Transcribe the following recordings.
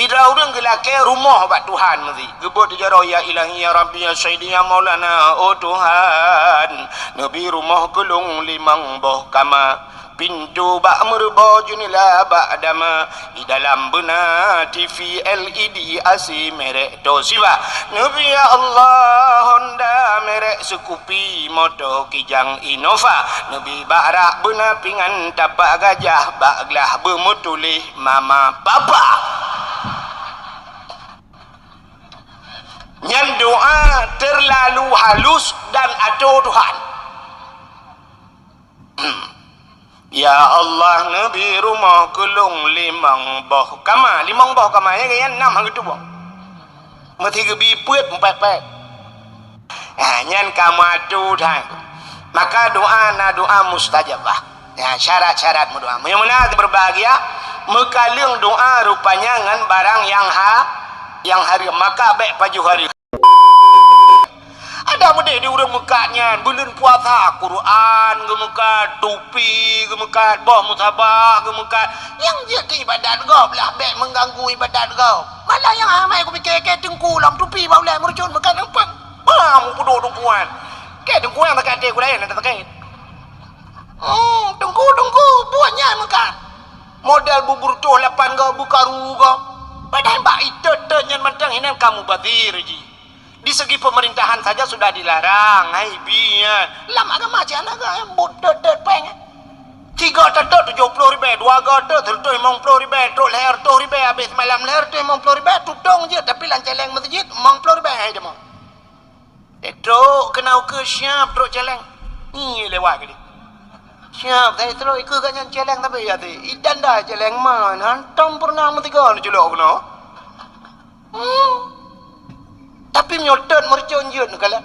Ida urang gelake rumah bak Tuhan mesti. Gebut jaro ya ilahi ya rabbi ya sayyidi ya maulana oh Tuhan. Nabi rumah gelung limang boh kama. Pintu bak merba junila bak dama di dalam benar TV LED asi merek Toshiba. Nabi ya Allah Honda merek Scoopy motor Kijang Innova. Nabi barak benar pingan tapak gajah baklah bermutulih mama papa. Yang doa terlalu halus dan aduh Tuhan. Ya Allah Nabi rumah gelung limang boh kama. Limang boh kama ya kan 6 hari tu boh. Mesti gebi puet 4 nyan kamu atu dah. Maka doa na doa mustajabah. Ya syarat-syarat doa. Yang mana berbahagia mekaling doa rupanya ngan barang yang hari maka baik paju hari. Ada mede di urang mekatnya bulan puasa Quran gemekat tupi gemekat boh musabah gemekat yang dia ke ibadat kau belah baik mengganggu ibadat kau malah yang amai aku fikir ke tengkulam tupi bau lai mercun mekat nampak bam pudo tungkuan ke tengkuan tak ada ku lain tak kait tungku buatnya mekat modal bubur tu 8 kau buka ru kau padahal bak itu nyan mentang ini kamu badir ji. Di segi pemerintahan saja sudah dilarang. Hai biar lama agama macam mana yang bodoh peng 3 tetek 70 ribu 2 gata tertuk 50 ribu truk leher tu ribu habis malam leher tu 50 ribu tutong je tapi lanceleng masjid 50 ribu hai je mau truk kena ke siap truk celeng ni lewat ke dia siap saya truk ikut kat yang celeng tapi ya tu idan dah celeng man hantam pernah metiga ni jelok kena tapi nyotot mercon jut kala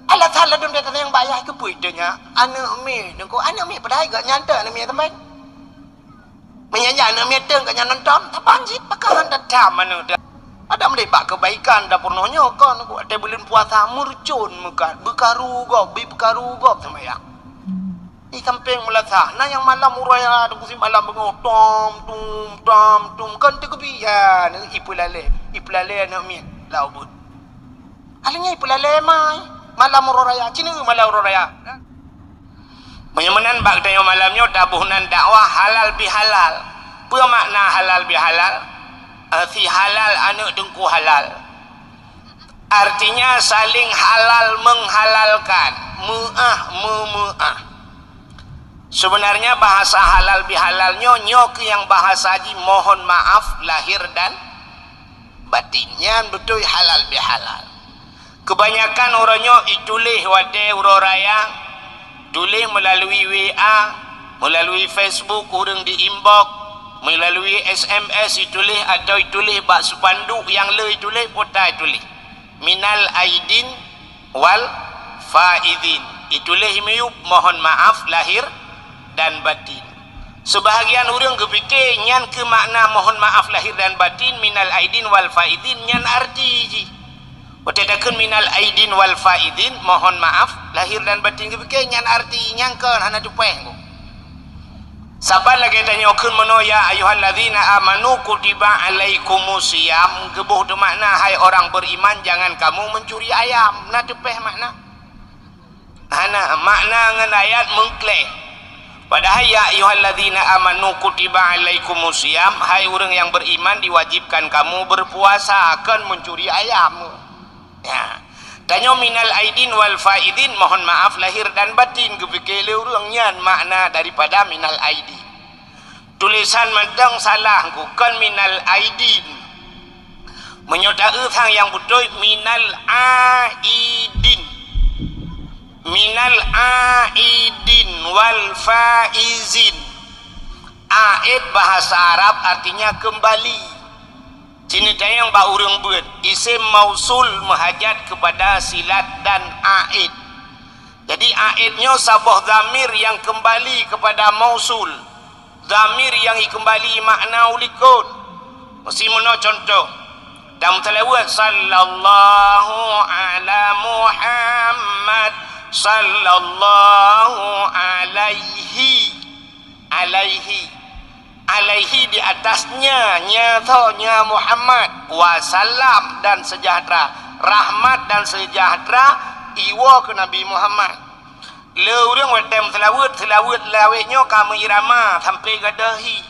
ala salah dum dia yang bayar ke puitnya anak mi nengko anak mi padai gak nyanta anak mi tempat menyanya anak mi teng gak nonton tabanjit pakaran dadam mana ada melepak kebaikan dah pernahnya kan aku ada bulan puasa mercon mekat bekaru gop bi bekaru gop sembahyang di kampung melasah nah yang malam uraya tunggu si malam bengotom tum kan tu kebian ipulale anak mi laubut alanya ipulale mai malam raya cina malam raya menyamanan bak tayo malamnya tabuhnan dakwah halal bihalal apa makna halal bihalal si halal anak dengku halal artinya saling halal menghalalkan mu'ah sebenarnya bahasa halal bihalalnya nyok yang bahasa haji mohon maaf lahir dan batinnya betul halal bihalal. Kebanyakan orangnya itulah wade uroraya tulis melalui WA, melalui Facebook, orang di inbox, melalui SMS itulis atau itulis bak spanduk yang le itulis pota itulis. Minal aidin wal faidin. Itulis miup mohon maaf lahir dan batin. Sebahagian orang kepikir nyan ke makna mohon maaf lahir dan batin minal aidin wal faidin nyan arti ji. Watadakan minal aidin wal faidin mohon maaf lahir dan batin kepikir nyan arti nyangkan hana tupeh ko sabar lagi tanya kun mano ya ayyuhalladzina amanu kutiba alaikumusiyam gebuh tu makna hai orang beriman jangan kamu mencuri ayam na tupeh makna hana makna ngan ayat mengkleh padahal ya ayyuhalladzina amanu kutiba alaikumusiyam hai orang yang beriman diwajibkan kamu berpuasa akan mencuri ayam. Ya, tanya minal aidin wal faidin mohon maaf lahir dan batin kepikir urangnya makna daripada minal aidin tulisan mentang salah bukan minal aidin menyodai sang yang betul minal aidin wal faizin aid bahasa Arab artinya kembali. Sini yang bak urang buat isim mausul menghajat kepada silat dan aid. Jadi aidnya sabah zamir yang kembali kepada mausul. Zamir yang kembali makna ulikun. Mesti mana contoh. Dalam telawat sallallahu ala Muhammad sallallahu alaihi alaihi di atasnya nya Muhammad wasallam dan sejahtera, rahmat dan sejahtera iwa ke Nabi Muhammad. Le urang wetem selawat lawetnya kamu irama sampai gadahi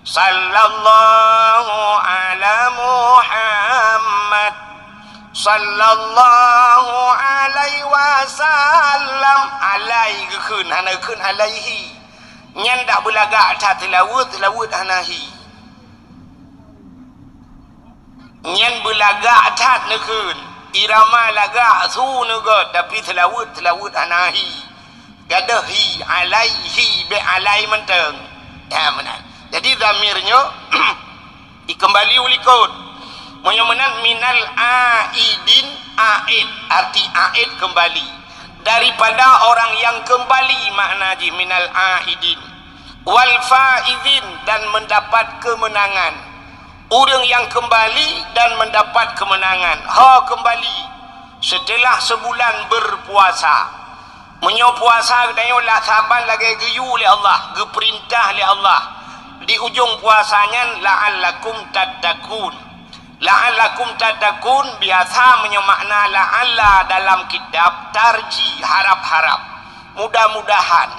sallallahu ala Muhammad sallallahu alaihi wasallam alai gekeun hana keun alaihi nyan dak belaga ta tilawut hanahi nyan belaga ta nekeun irama laga su neugot tapi tilawut hanahi gadahi alaihi be alai menteng ya menan. Jadi zamirnya dikembali ulikut menyemenan minal aidin, aid arti aid kembali, daripada orang yang kembali makna ji minal aidin, wal faizin dan mendapat kemenangan, orang yang kembali dan mendapat kemenangan. Kembali setelah sebulan berpuasa, menyo puasa katanya lah saban lagi geyu oleh Allah, geperintah oleh Allah. Di ujung puasanya la'allakum tattaqun. La'allakum tattaqun biasa menyemakna la'alla dalam kitab tarji, harap-harap, mudah-mudahan.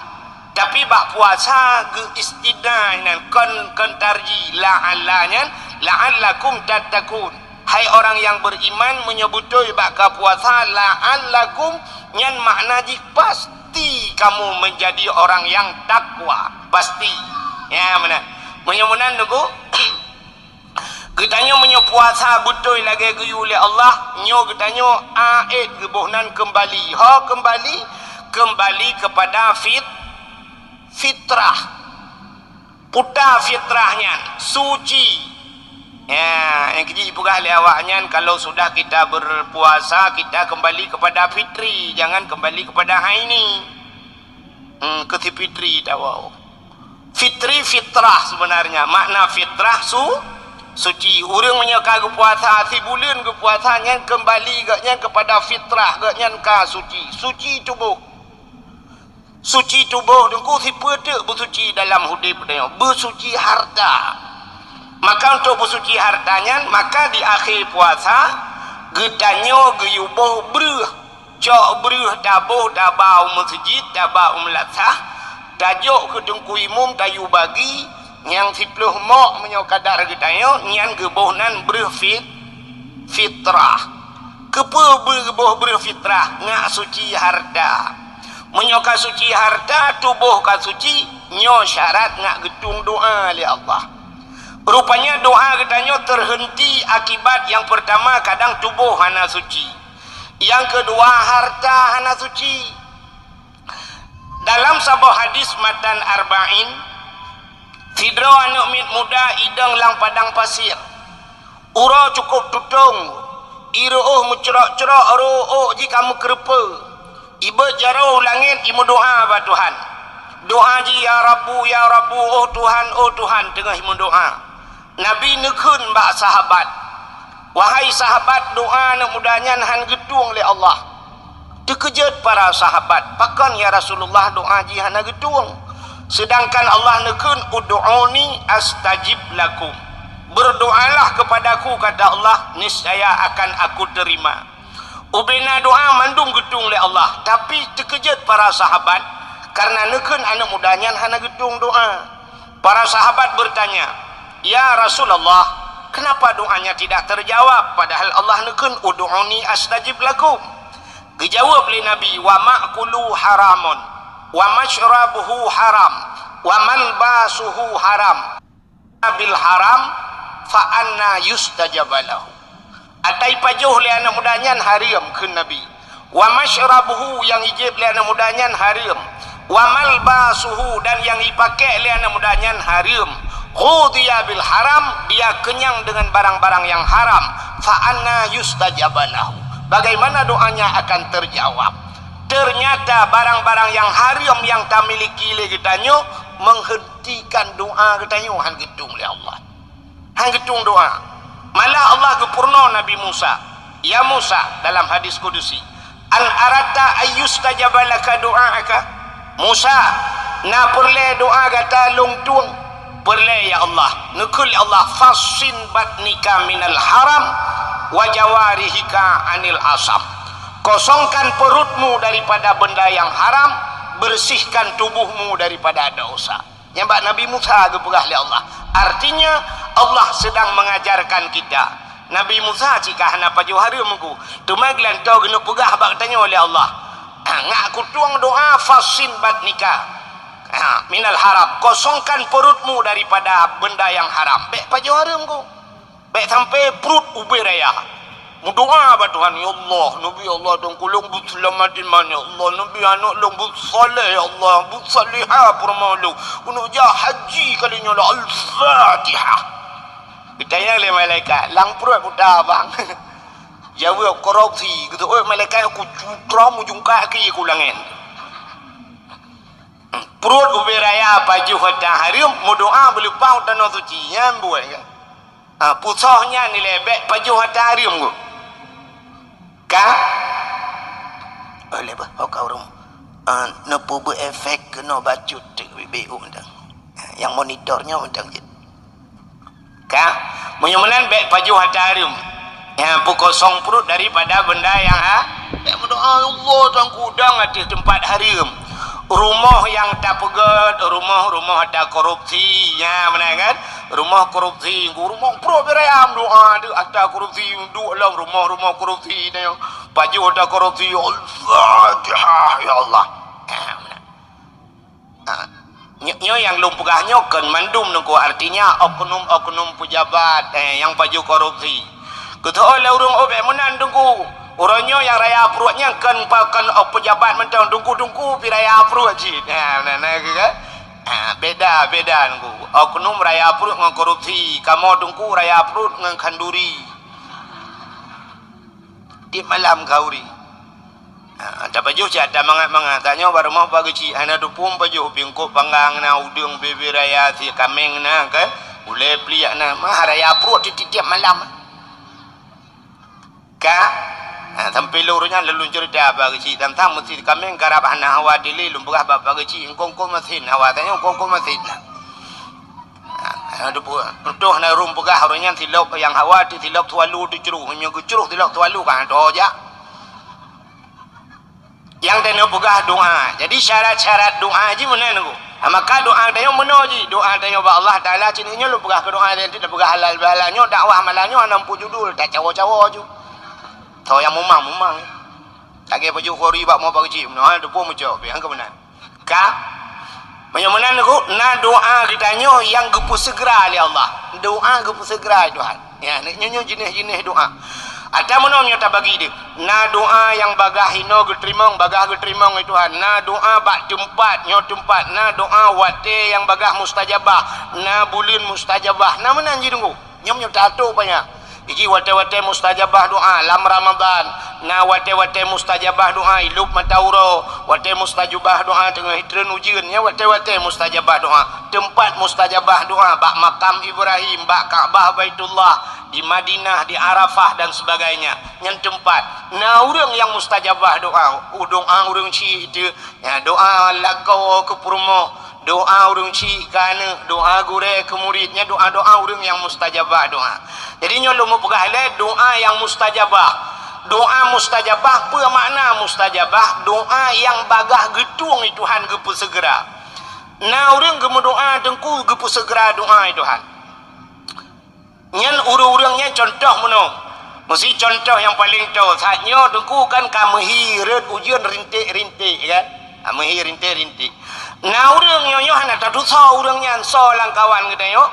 Tapi bak puasa ge istidainan kon tarji la'allanya la'allakum tattaqun. Hai orang yang beriman menyebutui bak ka puasa la'allakum nyan makna ji pasti kamu menjadi orang yang takwa, pasti. Ya mana? Menyemunan dugu Getanya menyo puasa betul lagi geyu oleh Allah, nyo getanya aid gebohnan kembali. Kembali kepada fitrah. Putar fitrahnya, suci. Ya, yang kecil pugah le awaknya kalau sudah kita berpuasa kita kembali kepada fitri, jangan kembali kepada haini. Ke fitri tawau. Fitri fitrah sebenarnya makna fitrah suci. Urang menyeka ke puasa si bulan ke puasanya kembali gaknya kepada fitrah gaknya ka suci tubuh dengku si pedek bersuci dalam hidup dia, bersuci harta. Maka untuk bersuci hartanya maka di akhir puasa getanyo geyuboh breuh cok breuh daboh dabau masjid dabau melatah tajuk ke dengku imum tayu bagi yang 10 mok menyo kadar getayo nyan gebohnan fitrah kepe geboh fitrah ngak suci harta menyoka suci harta tubuh ka suci nyo syarat ngak getung doa li Allah. Rupanya doa getanyo terhenti akibat yang pertama kadang tubuh hana suci, yang kedua harta hana suci. Dalam sebuah hadis matan arba'in, fidro anak mit muda idang lang padang pasir. Ura cukup tutung, iruh mencerok-cerok ruh jika kamu kerupa. Iba jarau langit imu doa ba Tuhan. Doa ji ya Rabbu oh Tuhan tengah imu doa. Nabi nekun ba sahabat. Wahai sahabat, doa anak mudanya han getung oleh Allah. Terkejut para sahabat, pakan ya Rasulullah doa jihana getung, sedangkan Allah nekun ud'uni astajib lakum, berdoalah kepadaku kata Allah niscaya akan aku terima. Ubena doa mandung getung oleh Allah, tapi terkejut para sahabat karena nekun anak mudanya hana getung doa. Para sahabat bertanya, ya Rasulullah, kenapa doanya tidak terjawab padahal Allah nekun ud'uni astajib lakum? Dijawab oleh Nabi, wa ma'kulu haramun wa mashrabuhu haram wa malbasuhu haram bil haram fa anna yustajabalahu. Atai pajuh le anak mudanya haram ke Nabi, wa mashrabuhu yang ijib le anak mudanya haram, wa malbasuhu dan yang dipakai le anak mudanya haram. Qudiya bil haram, dia kenyang dengan barang-barang yang haram, fa anna yustajabalahu. Bagaimana doanya akan terjawab? Ternyata barang-barang yang haram yang tak miliki legetanyo menghentikan doa getanyo han gedung oleh Allah. Han gedung doa. Malah Allah gepurno Nabi Musa. Ya Musa dalam hadis kudusi, an arata ayyustajabalaka doa'aka. Musa, na perle doa kata longtung. Perle ya Allah, nukul ya Allah, fasin batnika minal haram wa jawarihika anil asam. Kosongkan perutmu daripada benda yang haram, bersihkan tubuhmu daripada dosa. Nyambak Nabi Musa gepegah li Allah. Artinya Allah sedang mengajarkan kita. Nabi Musa jika hana paju hari mengku, tumaglan tau gena pegah bak tanya oleh Allah. Ngak aku tuang doa fasin batnika minal haram, kosongkan perutmu daripada benda yang haram. Bek paju hari mengku, bek sampai perut ubi raya. Doa ba Tuhan, ya Allah, Nabi Allah dong kulung but selamat iman ya Allah, Nabi anak long but saleh ya Allah, but salihah permalu. Kuno jah haji kalinya la al-Fatihah. Ditanya oleh malaikat, lang perut buta bang. Jawab korupsi, gitu. Oh malaikat aku cutram ujung kaki aku langin. Perut ubi raya baju hotel harim, mau doa berlupa tanah suci yang buat kan. Pusahnya nilai bek baju hotel harim ku. Kah? Oleh bah, kau orang nepu berefek kena bacut BBU undang. Yang monitornya undang je. Kah? Menyamanan bek baju hotel harim. Yang kosong perut daripada benda yang bek berdoa Allah tuan kudang ada tempat harim. Rumah yang tak pegat, rumah ada korupsi, ya benar kan? Rumah korupsi, rumah pro berayam doa ada korupsi, dalam rumah korupsi ni, baju ada korupsi, Al-Fatihah ya Allah. Nyo yang lumpugahnya kan mandum nunggu artinya oknum pejabat yang baju korupsi. Kita oleh urung obek menan tunggu. Orangnya yang raya perutnya kan pejabat mentang dungku pi raya perut ji. Nah kan? Beda nunggu. Oknum raya perut dengan korupsi, kamu dungku raya perut dengan kanduri. Di malam kauri. Ada baju je ada mangat tanya baru mau bagi ci ana dupum baju bingkok panggang na udung bebe raya si kameng na kan. Boleh peliak na mah raya perut di tiap malam. Ka sampai lurunya lalu cerita bagi ci tentang mesti kami garap anak hawa dili lumpugah bagi ci engkau mesin hawa tanya engkau mesin ada tuh na rumpugah harunya tilok yang hawa tilok tualu diceruh menyeguceruh tilok tualu kan doja yang tanya pugah doa. Jadi syarat-syarat doa aja mana nunggu. Maka doa tanya mana aja doa tanya ba Allah Taala cininya lu pugah ke doa dan tidak pugah halal bahalanya dakwah malannya 60 judul tak cawo-cawo aja. Tahu yang mumang lagi baju kori bak mau bagi cip nah tu pun macam yang ke mana ka mana aku na doa ditanya yang gepu segera oleh Allah doa gepu segera Tuhan ya nyo jenis doa ada mana nyata bagi dia na doa yang bagah hino getrimong bagah getrimong itu Tuhan na doa bak tempat na doa wate yang bagah mustajabah na bulan mustajabah na mana anjir tunggu nyom tato banyak iki wate-wate mustajabah doa lam Ramadan na wate-wate mustajabah doa ilup matauro wate mustajabah doa tengah hitreun ujian nya wate-wate mustajabah doa tempat mustajabah doa bak makam Ibrahim bak Ka'bah Baitullah di Madinah di Arafah dan sebagainya yang tempat na urang yang mustajabah doa urang ci itu ya doa lakau ke purmo doa urang ci kana doa gure ke muridnya doa-doa urang yang mustajabah doa. Jadi nyolo mau pegah doa yang mustajabah. Doa mustajabah apa makna mustajabah? Doa yang bagah getung Tuhan gepu segera. Nah urang gemu doa dengku gepu segera doa Tuhan. Nyan urang-urangnya contoh meno. Mesti contoh yang paling tahu. Saatnya dengku kan kamehi red ujian rintik-rintik kan. Kamehi rintik-rintik. Nah urang nyonya hana tadusa urangnya so lang kawan kita yo.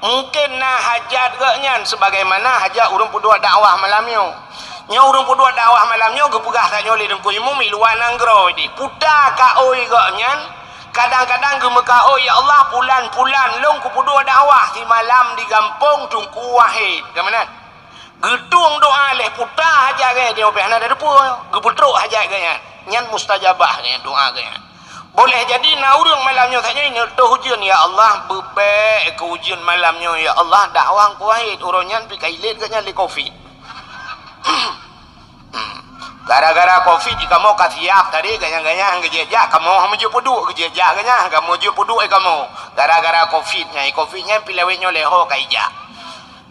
Mungkin nah hajat gaknya sebagaimana hajat urang pudua dakwah malamnya. Nya urang pudua dakwah malamnya gepugah tak nyoli dengku imu miluan anggro di. Puta ka oi gaknya. Kadang-kadang gemeka oi ya Allah pulan-pulan long ku pudua dakwah di malam di kampung tungku wahid. Kemana? Gedung doa leh puta hajat gaya dia opeh ada depu. Geputruk hajat gaya. Nyan mustajabah gaya doa gaya. Boleh jadi na urang malamnya tanya ini tu hujan ya Allah bebek ke hujan malamnya ya Allah dakwah ku wahid urangnya pi kailit ke nyali covid. Gara-gara covid kamu kasiap tadi ganyang-ganyang gejejak kamu menuju puduk gejejak ganyang kamu menuju puduk kamu gara-gara covidnya pilawinyo leho kaijak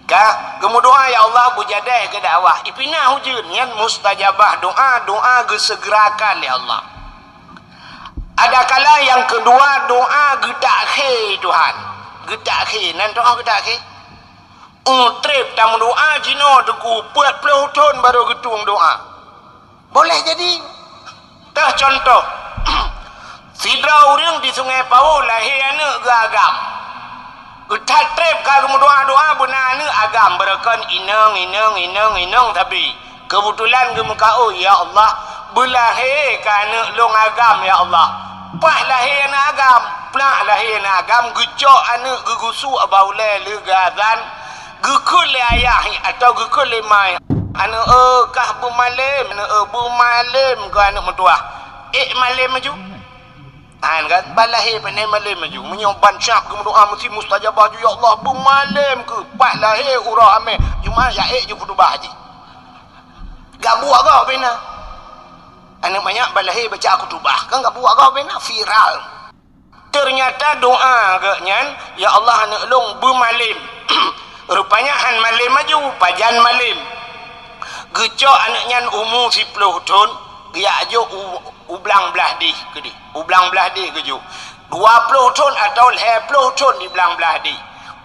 ka kamu doa ya Allah bujadeh ke dakwah ipinah hujun yang mustajabah doa gesegerakan ya Allah. Ada kala yang kedua doa getakhe Tuhan getakhe nan doa getakhe trip tamu doa jino teku buat pelutun baru getung doa boleh jadi tah contoh sidra urang di Sungai Pau lahir anak gagam utat trip kalau doa benar anak agam berakan inang tapi kebetulan gemukau ya Allah belahir ke anak long agam ya Allah pah lahir anak agam plah lahir anak agam gecok anak gegusu abaulai legazan gekul ayah atau gekul mai anak kah bumalim ke anak mentua malim maju kan balahir pandai malim maju menyoban syak ke doa mesti mustajabah ju ya Allah bumalim ke pak lahir urah ame cuma ya je kutubah haji gak buat kau bina anak banyak balahir baca kutubah kan gak buat kau bina viral ternyata doa gaknyan ya Allah anak long bumalim rupanya han malim maju pajan malim gecok anaknya umur 10 tahun dia aja ublang belah di ke di ublang belah di keju 20 tahun atau 20 tahun di belang belah di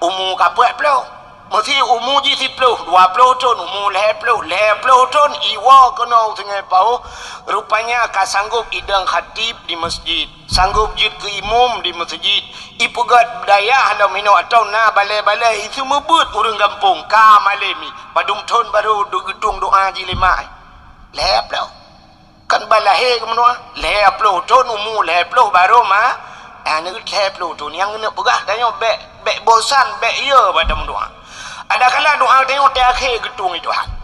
umur kapet pelo mesti umur ji 10 20 tahun umur 20 tahun iwa kena Sungai Pau rupanya ka sanggup idang khatib di masjid sanggup jid ke imam di masjid ipugat budaya hala mino atau na balai-balai itu mebut urang kampung ka malemi padum tahun baru gedung doa ji lima leplo kan balahe kemenua leplo tahun umur leplo baru ma anu leplo tahun yang nak pegah tanya bek bosan bek ya pada doa ada kala doa tengok terakhir gedung itu Tuhan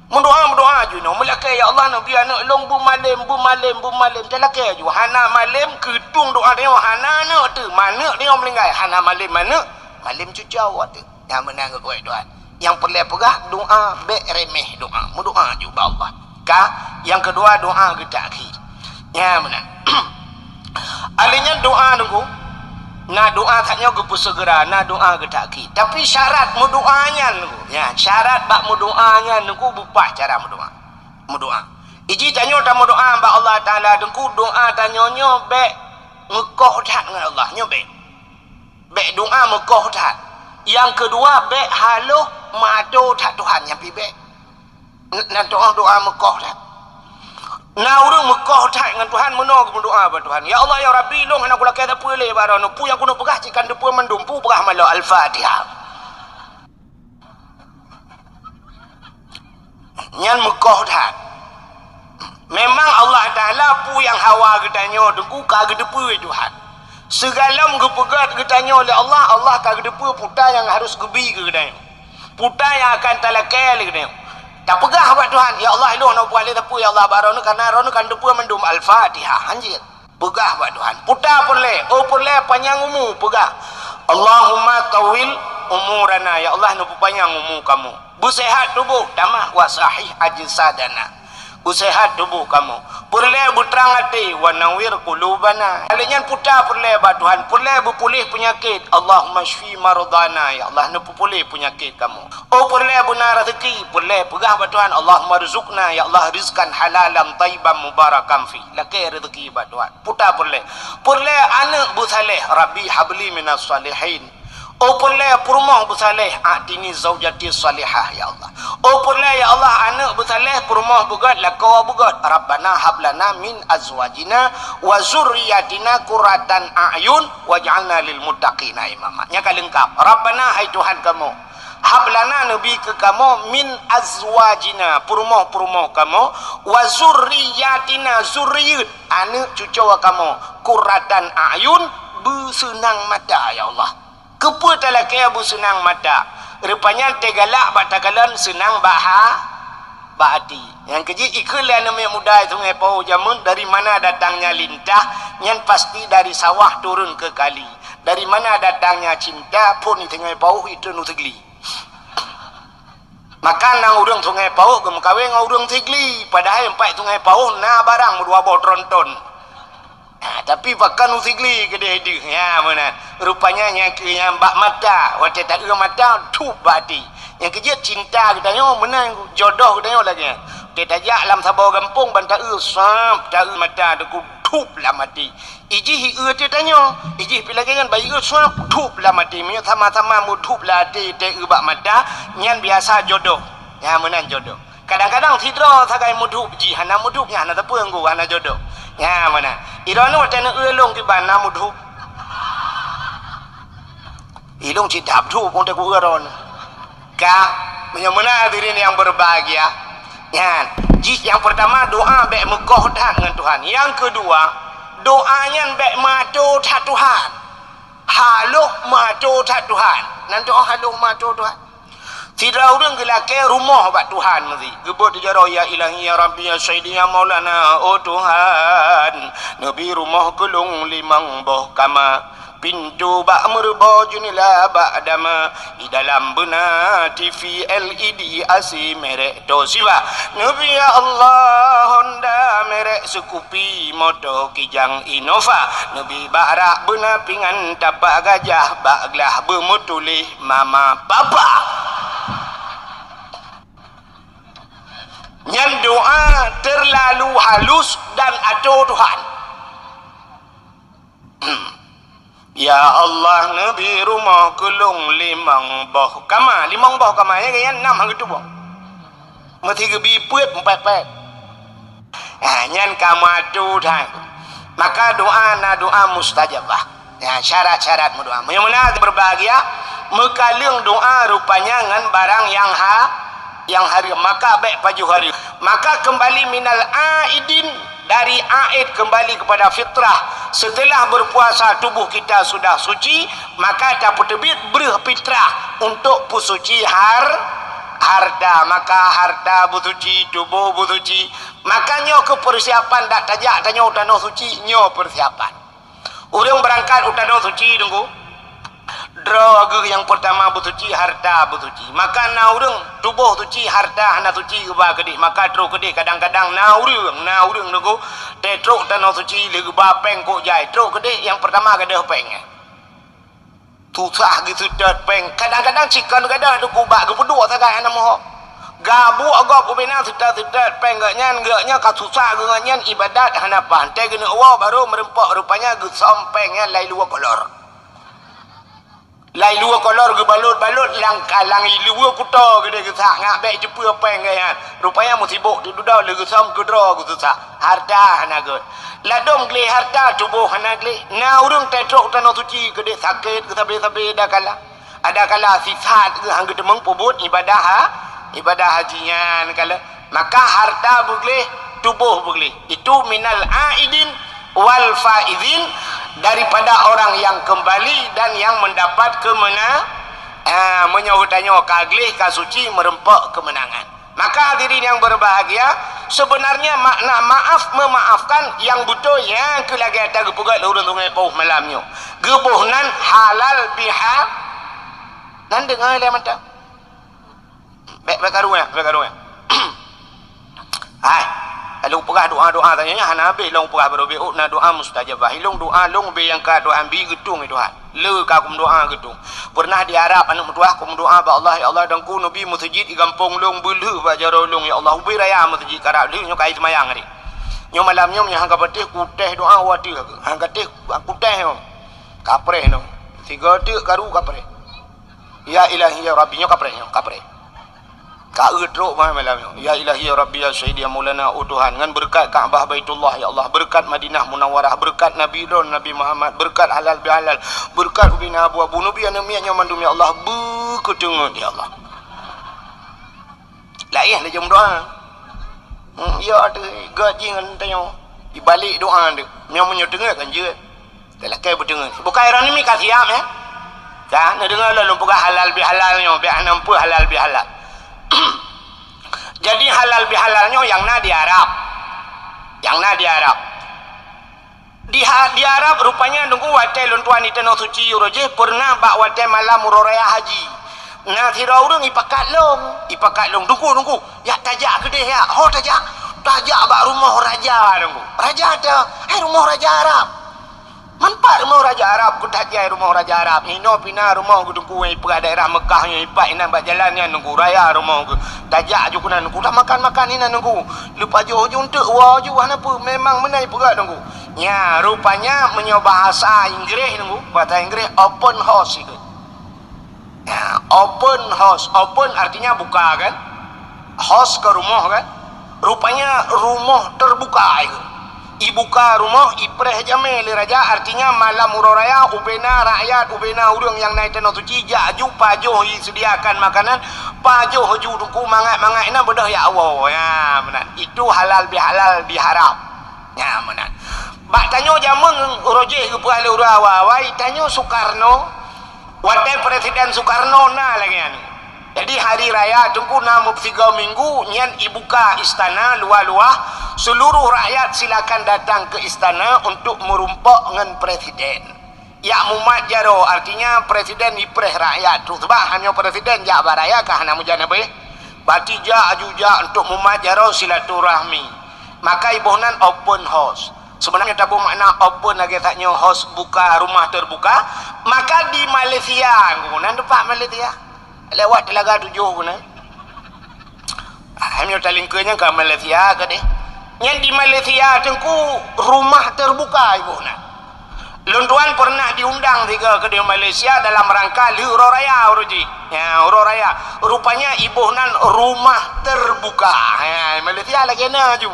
mendoa je no melaka ya Allah nabi anak long bumalim telaka ju hana malim gedung doa tengok hana nak tu mana dia melinggai hana malim mana malim cucau tu yang menang ke kuat Tuhan yang perlu pegah doa bek remeh doa ju ba Allah ka yang kedua doa getak ya menang alinya doa nunggu na doa katnya gepu segera na doa gedaki tapi syarat mu doanya ya syarat bak mu doanya nungku bupa cara mu doa iji tanyo ta mu doa ba Allah taala dengku doa tanyonyo be ngekoh dak dengan Allah nyo be doa mekoh dak yang kedua be halo mado dak Tuhan yang pi be na doa mekoh dak na urang mekoh tak dengan Tuhan meno berdoa pada Tuhan ya Allah ya Rabbi long anak kula kata pulih barano pu yang kuno pegah cikan depu mendumpu pegah malo al-Fatihah nyan mekoh tak memang Allah Taala pu yang hawa gedanyo dengku ka gedepu Tuhan segala gepegat gedanyo oleh Allah ka gedepu puta yang harus gebi gedanyo puta yang akan talakai gedanyo tak pegah buat Tuhan ya Allah lu nak buat lepu ya Allah barono karena rono kan depu mendum al-Fatihah anjir pegah buat Tuhan puta perle panjang umur pegah Allahumma tawil umurana ya Allah nu panjang umur kamu busehat tubuh tamah wa sahih ajsadana busehat tubuh kamu perle butrang hati wa nawir qulubana alinyan puta perle buat Tuhan perle berpulih penyakit Allahumma shfi maradana ya Allah nu pulih penyakit kamu perle benar rezeki perle pegah buat Tuhan Allahumma rizqna ya Allah rizqan halalan tayyiban mubarakan fi lake rezeki buat Tuhan puta perle anak bu saleh rabbi habli minas salihin perle purmoh bu saleh atini zaujati salihah ya Allah perle ya Allah anak bu saleh purmoh bugat lakawa bugat rabbana hablana min azwajina wa zurriyatina qurratan a'yun waj'alna lil muttaqina imama nya kalengkap rabbana hai Tuhan kamu hablana nabi ke kamu min azwajina purmoh kamu wa zurriyatina zurriyat anak cucu kamu qurratan a'yun bersenang mata ya Allah kepu talakai abu senang mata rupanya tegalak batakalan senang bahati yang keji ikulah namanya muda Sungai Pau jamun dari mana datangnya lintah yang pasti dari sawah turun ke kali dari mana datangnya cinta pun di Sungai Pau itu nutegli Makan nang urang sungai pauh ke mengkawin nang urang tigli padahal empat sungai pauh na barang dua bawa tronton. Tapi pakan usigli ke dia ya mana rupanya yang bak mata waktu tak ada mata tu bati yang kerja cinta katanya menang jodoh katanya lagi dia tajak lam sabau kampung bantai sap tak mata tu tup lah mati iji dia tanya iji pilagi kan bayi sap tup lah mati punya sama-sama mu tup lah hati te bak mata nyan biasa jodoh ya menang jodoh kadang-kadang tidra sakai mudhup ji hana mudhupnya hana tepung ku hana jodoh ya mana irano tena ulung ki bana mudhup ilung ci dap thu pun tak uron ka menyamana hadirin yang berbahagia ya ji yang pertama doa baik megoh dah dengan Tuhan yang kedua doanya baik matu tak Tuhan haluh matu tak Tuhan nan doa haluh matu Tuhan tidak orang gelake rumah buat Tuhan mesti. Gebut jaro ya ilahi ya rabbi ya sayyidi ya maulana oh Tuhan. Nabi rumah kelung limang boh kama pintu bak merba junila bak dama di dalam benar TV LED asi merek Toshiba. Nabi ya Allah Honda merek Scoopy moto kijang Innova. Nabi barak benar pingan tapak gajah bak gelah bermutulih mama papa. Yang doa terlalu halus dan aduh Tuhan. Ya Allah Nabi rumah kelung limang boh kama ya kan enam hang tu boh. Mesti gebi puet empat. Nyan kama Tuhan. Maka doa na doa mustajabah. Ya syarat-syarat doa. Yang mana berbahagia mekalung doa rupanya ngan barang yang hari maka baik paju hari maka kembali minal aidin dari aid kembali kepada fitrah setelah berpuasa tubuh kita sudah suci maka dapat terbit berfitrah untuk pusuci harta maka harta busuci tubuh busuci makanya ke persiapan dak tajak tanya utano suci nyo persiapan orang berangkat utano suci tunggu droga yang pertama bersuci harta bersuci maka naurung tubuh suci harta hana suci ke gede maka teruk gede kadang-kadang naurung nunggu tetruk tanah suci lagi bapeng kok jai teruk gede yang pertama gede peng susah gitu dat peng kadang-kadang cikan gede tu kubak ke peduk sagai ana moh gabu agak pembina sudah peng gaknya ka susah gaknya ibadat hana pantai gini awal baru merempak rupanya ge sompengnya lai luar kolor lai luar kolor ke balut lang luar kuta gede ke sak ngak baik jepur peng kan rupanya musibuk tu dah legu sam kedra ku susah harta hana god ladom gele harta tubuh hana gele na urung tetrok tanah suci gede sakit ke sabe dah kala ada kala sifat ke hang demeng pobot ibadah hajian kala maka harta bugle tubuh bugle itu minal aidin wal faizin daripada orang yang kembali dan yang mendapat menyautannya kaglih kasuci merempak kemenangan maka hadirin yang berbahagia sebenarnya makna maaf memaafkan yang betul yang kelagi ada gepugat lurun sungai pauh malamnya gebuhnan halal biha nan dengar le mata baik karunya hai kalau pegah doa tanya hana habis long pegah berobe na doa mustajabah hilung doa long be yang ka doa ambi gedung Tuhan le ka kum doa gedung pernah di Arab anak doa kum doa ba Allah ya Allah dangku nabi masjid di kampung long belu ba jaro long ya Allah ubi raya masjid karab li nyo kai semayang ni nyo malam nyo hang ka betih kuteh doa wati hang ka teh kuteh kapre no tiga tu karu kapre ya ilahi ya rabbi nyo kapre ka udruk malam ya ilahi ya rabbi ya sayyidi ya maulana oh Tuhan ngan berkat Kaabah Baitullah ya Allah berkat Madinah Munawwarah berkat Nabi Ron Nabi Muhammad berkat halal bihalal berkat ubina abu nabi anamianya mandum ya Allah berkedengut ya Allah laih le jom doa ya ada gaji ngan tanya di balik doa dia yang menyedengar kan je telah kai berdengar bukan orang ni ka siap kan dengar lalu bukan halal bihalalnya bi anampu halal bihalal jadi halal bihalalnya yang na di Arab di Arab rupanya nunggu watai luntuan itu no suci roje pernah bak watai malam muroraya haji Nah tira urang ipakat long tunggu ya tajak gede ya tajak bak rumah raja tunggu raja ada rumah raja Arab manfaat rumah raja Arab ku tajak rumah raja Arab ino pina rumah ku tunggu ipa daerah Mekah nya ipa ina bak jalan nya nunggu raya rumah ku tajak ju kuna nunggu dah makan ina nunggu lupa jo untuk wa ju apa memang menai pega nunggu nya rupanya menyoba bahasa Inggris nunggu bahasa Inggris open house itu. Ya, open house, open artinya buka kan, house ke rumah kan, rupanya rumah terbuka itu. Ibuka rumah ipreh jamil raja artinya malam uroraya ubena rakyat ubena urang yang naik tanah suci jaju pajoh disediakan makanan pajoh ju duku mangat ina bedah ya Allah ya benar itu halal bihalal ya benar bak tanyo jamun rojeh ke pahal urawai tanyo Soekarno wakil Presiden Soekarno na lagi anu. Jadi hari raya tunggu namu 3 minggu nyan ibuka istana luah-luah seluruh rakyat silakan datang ke istana untuk merumpok dengan presiden. Ya mumat jaro artinya presiden ipreh rakyat. Tu sebab hanya presiden jak baraya kah namu janabe. Batija ajuja untuk mumat jaro silaturahmi. Maka ibunan open house. Sebenarnya tabu makna open lagi taknya house buka rumah terbuka. Maka di Malaysia nan depan Malaysia lewat Telaga 7 guna hanya talingkanya ke Malaysia ke deh yang di Malaysia tengku rumah terbuka ibu nak Luntuan pernah diundang tiga ke di Malaysia dalam rangka Huro Raya uruji ya Huro Raya rupanya ibunan rumah terbuka ya Malaysia lagi naju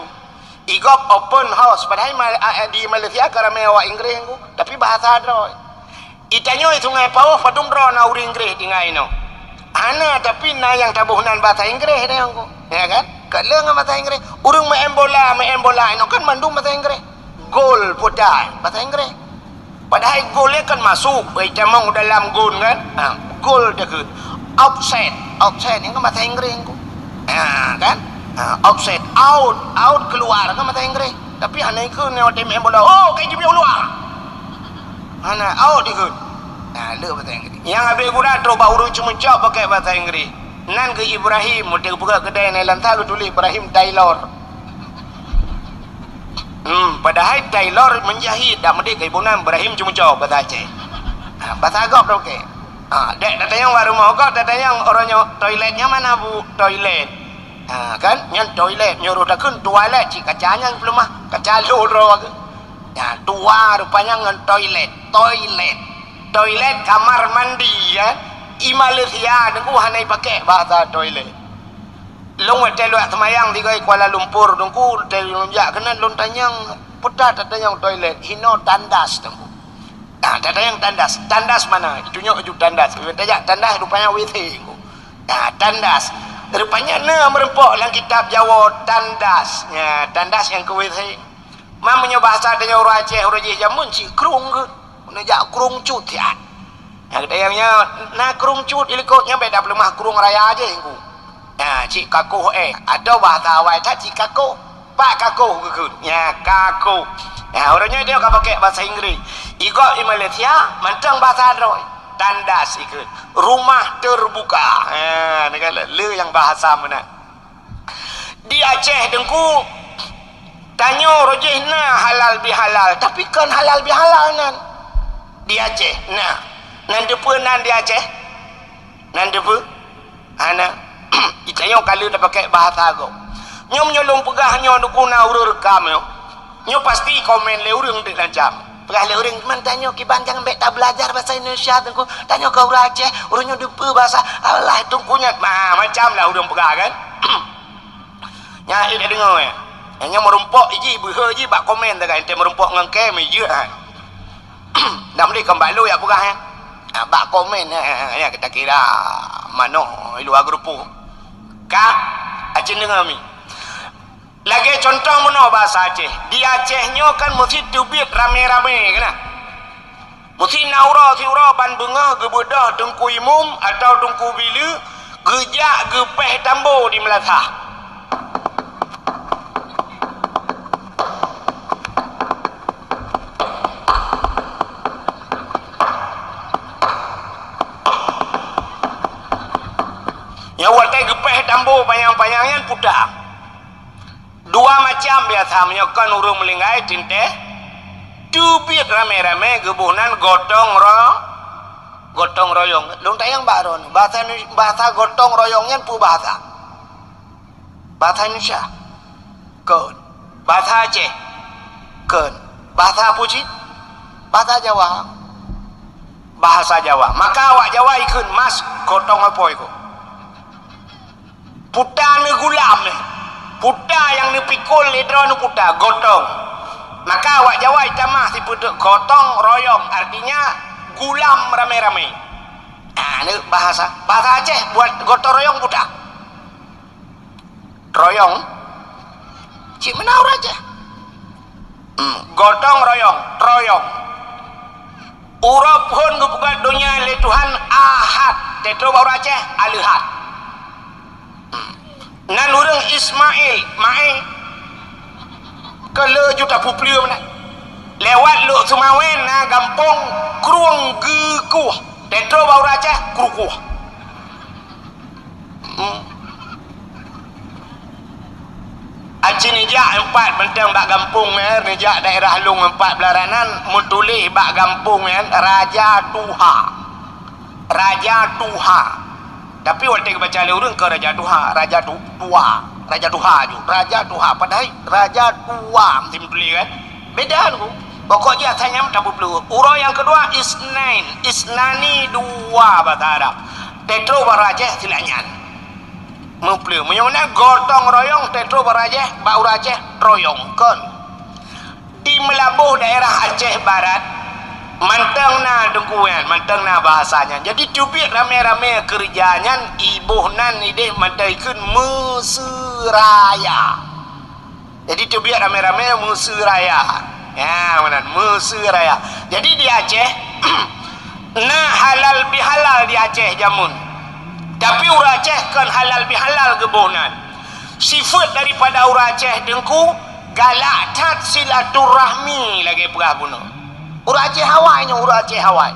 igop open house padahal di Malaysia karena awak Inggris tapi bahasa droy itanya sungai Pauh padumro na uri Inggris tinggal ino ana tapi na yang tabuhnan bahasa Inggris dia angku ya kan kalau ngam bahasa Inggris urang main bola ino kan mandum bahasa Inggris gol podai bahasa Inggris padahal golnya kan masuk camang dalam gol kan gol dekat offset yang kan bahasa Inggris angku kan offset out keluar kan bahasa Inggris tapi ana ikut ni tim main bola oh kayak dia keluar ana out ikut le bahasa Inggris yang habis guna coba urut cuma cak pakai bahasa Inggris nan ke Ibrahim dia buka kedai ni lantar tulis Ibrahim Taylor padahal Taylor menjahit dak mesti ke ibunan Ibrahim cuma cak bahasa Aceh bahasa Agok dah okey dek data yang baru mau kau data yang orangnya toiletnya mana bu toilet kan yang toilet nyuruh takun toilet cik kacanya belum mah kaca loro ya tua rupanya ngan toilet kamar mandi ya i Malaysia nunggu hanai pakai bahasa toilet long hotel luat semayang di Kuala Lumpur nunggu telunjak kena lon tanyang pedat tanyang toilet hino tandas nunggu tandas mana itunya ujuk tandas tajak tandas rupanya WC tandas rupanya merempok dalam kitab Jawa tandas ya tandas yang ke WC mamanya bahasa tanya orang Aceh orang Aceh jamun si krung ke nak krung cut ya yang katanya nak krung cut ilikotnya beda pelemah krung raya aja ingku ya cik kakuh ada bahasa awal tak cik kakuh pak kakuh ke ya kakuh ya orangnya dia akan pakai bahasa Inggris ikut di Malaysia mantang bahasa Android tandas ikut rumah terbuka negara le yang bahasa mana di Aceh dengku tanya rojih halal bihalal tapi kan halal bihalal nan di Aceh nan depa nan di Aceh nan depa ana itanya kalau dah pakai bahasa agak nyom nyolong pegah nyo dukuna urur rekam nyo pasti komen le urang dik lancam pegah le urang man tanya kiban jangan bet tak belajar bahasa Indonesia tengku tanya ke urang Aceh urang nyo depa bahasa Allah tungkunya macam lah urang pegah kan nya ida dengar hanya merumpok iji beha iji bak komen tak ente merumpok ngan kem iji nak mesti kembali ya pegah bak komen ya kita kira mano luar grupu ka Aceh dengar mi lagi contoh mana bahasa Aceh di Acehnya kan mesti tubit rame-rame kena mesti naura siura ban bunga gebedah tengku imum atau tengku bila gejak gepeh tambo di Melaka payangnya pudak. Dua macam biasa menyokan urung melinggai tinte. Dubit rame-rame gebunan gotong royong. Dong tayang baron. Bahasa gotong royongnya pu bahasa. Bahasa Indonesia. Keun. Bahasa Aceh. Keun. Bahasa apa sih? Bahasa Jawa. Bahasa Jawa. Maka awak Jawa ikut mas gotong apa itu? Puta ni gulam ni. Puta yang ni pikul lidro ni puta. Gotong. Maka awak Jawa itamah si putuk gotong royong. Artinya gulam rame-rame. Nah ni bahasa. Bahasa Aceh buat gotong royong puta. Royong. Cik mana orang Aceh? Gotong royong. Royong. Urap pun kebuka dunia le Tuhan Ahad. Tetro baru Aceh Alihat. Nan urang Ismail Mae kalau juta puplia mana lewat lu Sumawen na gampong Kruang Gekuh Tetro baru Aceh Krukuh. Aceh nijak 4 bentang bak gampung nijak daerah Lung 4 belaranan mutulih bak gampung Raja Tuha. Raja Tuha. Tapi waktu baca le urang ke Raja Tuha, Raja Tua, Raja Tuha juga. Raja Tuha padahal Raja Tua mesti mutulih kan. Beda tu. Pokoknya tanya tak perlu. Urang yang kedua Isnain, Isnani 2 bahasa Arab. Tetro baru Aceh silanyan. Muplu menyamana gotong royong Tetro Aceh bau Aceh royong kon di melabuh daerah Aceh Barat manteng na dengkuan manteng na bahasanya jadi cubit rame-rame kerjanya ibuhnan ide mantaikeun Mesuraya jadi cubit rame-rame Mesuraya ya mana Mesuraya jadi di Aceh nah halal bihalal di Aceh jamun. Tapi urang Aceh kan halal bihalal gebunan. Sifat daripada urang Aceh dengku galak tat silaturahmi lagi perah bunuh. Urang Aceh Hawainya urang Aceh Hawaii.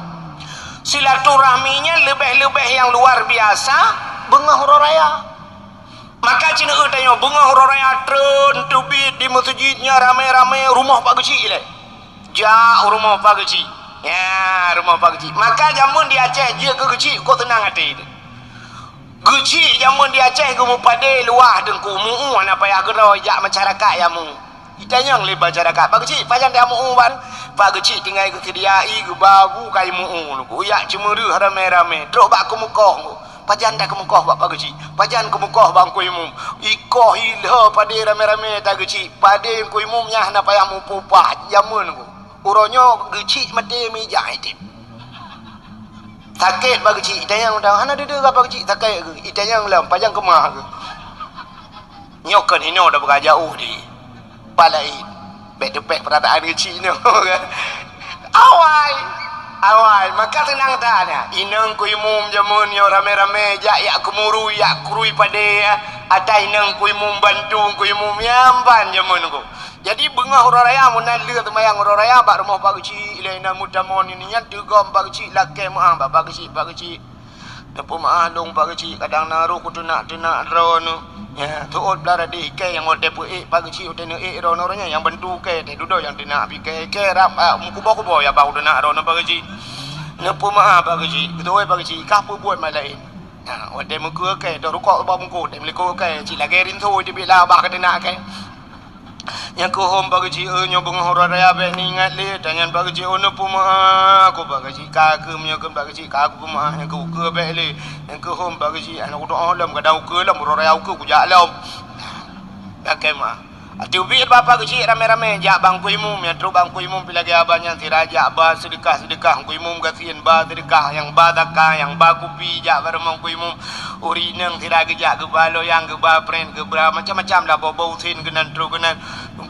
Silaturahminya lebih-lebih yang luar biasa bengah hura raya. Maka cina tanya bengah hura raya tren tubit di masjidnya ramai-ramai rumah Pak Kecil le. Ja rumah Pak Kecil. Ya rumah Pak Kecil. Maka jamun di Aceh dia ke kecil kau tenang hati itu. Guci jamun di Aceh gumu pade luah dengku muu ana payah gero jak masyarakat yamu. Itanya ngli masyarakat. Pak Guci pajan dia muu ban. Pak Guci tinggal ke kediai ke babu kai muu lu. Uyak cemuru rame-rame. Trok bak ke mukoh. Pajan dah ke mukoh Pak Guci. Pajan ke mukoh bang ku imum. Ikoh ilha pade rame-rame tak Guci. Pade ku imum nyah na payah mu pupah jamun ku. Uronyo Guci mate mijak itu. Sakit bagi cik itayang dah ana dede apa cik sakit ke itayang lam pajang kemah ke nyokan hino dah berah jauh di balai back to back perataan kecil ni awai maka tenang tanya inang ku imum jamun yo rame-rame jak yak kemuru yak kurui pade atai nang ku imum bantu ku imum yamban jamun ku jadi bengah hura raya munan le temayang hura raya bak rumah Pak Kecil ilaina mutamon ini nya tegom Pak Kecil lakai maah Pak Kecil depo maah long Pak Kecil kadang naruh ku tunak ron ya tuot belara di ke yang ode pu Pak Kecil ode ne ron orangnya yang bantu ke teh duduk yang tunak pi ke rap kubo ya bau tunak ron Pak Kecil nepo maah Pak Kecil ketoi Pak Kecil kah pu buat malain ha ode muka ke dah rukok ba muka ode meliko ke cik lagi rin tu je bila bah ke tunak ke yang ke hom Pak Kecil nyobong hora raya be ni ingat le tanyan Pak Kecil ono puma aku Pak Kecil kagem nyokan Pak Kecil kagem puma yang ke be le yang ke hom Pak Kecil anak ku doa lam kadang ke lam hora raya ku jak lam pakai mah atu bi Bapak Kecil rame-rame jak bang ku imum ya tru bang ku imum pilagi abanya si raja ba sedekah ku imum gasian ba sedekah yang badaka yang ba kupi jak bareng ku imum urineng tidak gejak ke balo yang ke ba pren ke bra macam-macam dah bau sin kenan tru kenan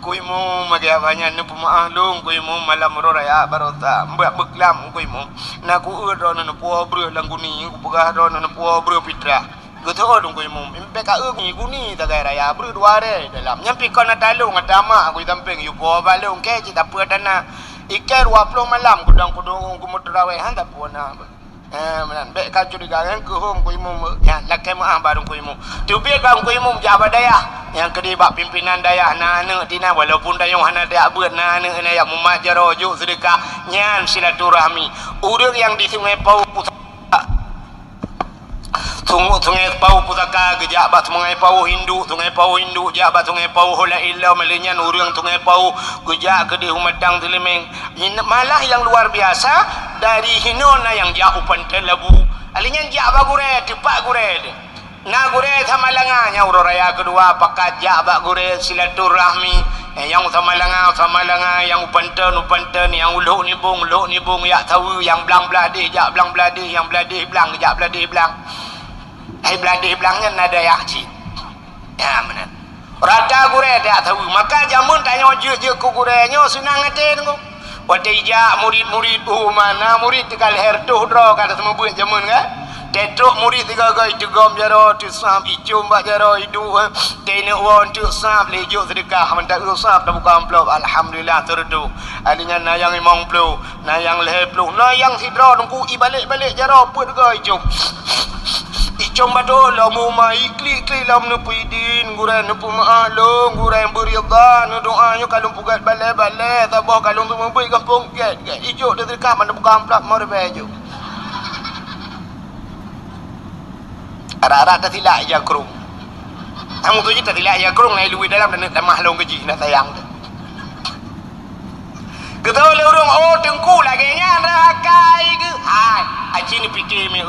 ku imum magi abanya ne pemaah long ku imum malam raya barota mbak beklam ku imum na ku ron ne po bro lang kuni ku pegah ron ne po bro pitra goto dong ku imum impe ka ni kuni tagai raya bro dua re dalam nyampi kon talung atama ku tamping yu po balung ke cita pe dana ikai 20 malam kudang kudung ku mutraweh han tak puana Menan bek ka curiga kan ke hom ku imum ya lakai maah barung ku imum tu biat barung ku imum jabat dayah yang kedi bak pimpinan dayah na ane tina walaupun dayung hana dak beut na ane ya mumat jaro juk sedekah nyan silaturahmi urang yang di Sungai Pau Sungai Pau Putaka gejak bat Sungai Pau Hindu jak bat Sungai Pau hola illa melenyan urang Sungai Pau gejak ke di Humadang Telemeng malah yang luar biasa dari hinona yang jak upan telabu alinyan jak bagure tepak gure na gure samalanganya uraya kedua pakat jak bak gure silaturahmi yang samalanga yang upanten yang uluk nibung ya tahu yang belang beladih jak belang beladih yang beladih belang jak beladih belang beladih belangnya nada ya haji ya benar rata gure tak tahu maka jamun tanya je ku gurenya senang ngaten ku watija murid-murid mana murid tikal hertuh dro kata semua buat jamun kan tetruk murid tiga gai tegom jaro tu sam icum bak jaro hidu tene won tu sam lejuk sedekah mentak usap dah buka amplop alhamdulillah terdu alinya nayang 50 nayang 50 nayang sidro nungku i balik jaro put gai icum icum batu lamu mai klik lam nu puidin gurai nu pumalung gurai beriadan nu doanya kalau pugat balai tabah kalau tu membui kampung get ijuk dia sedekah mana buka amplop mau rebeju Ara-ara tak tilak ya kerung. Kamu tu je tak tilak ya kerung naik luwi dalam dan mahlong keji nak sayang tu. Kita oleh orang tengku lagi nya rakai ke. Hai, aci ni fikir me.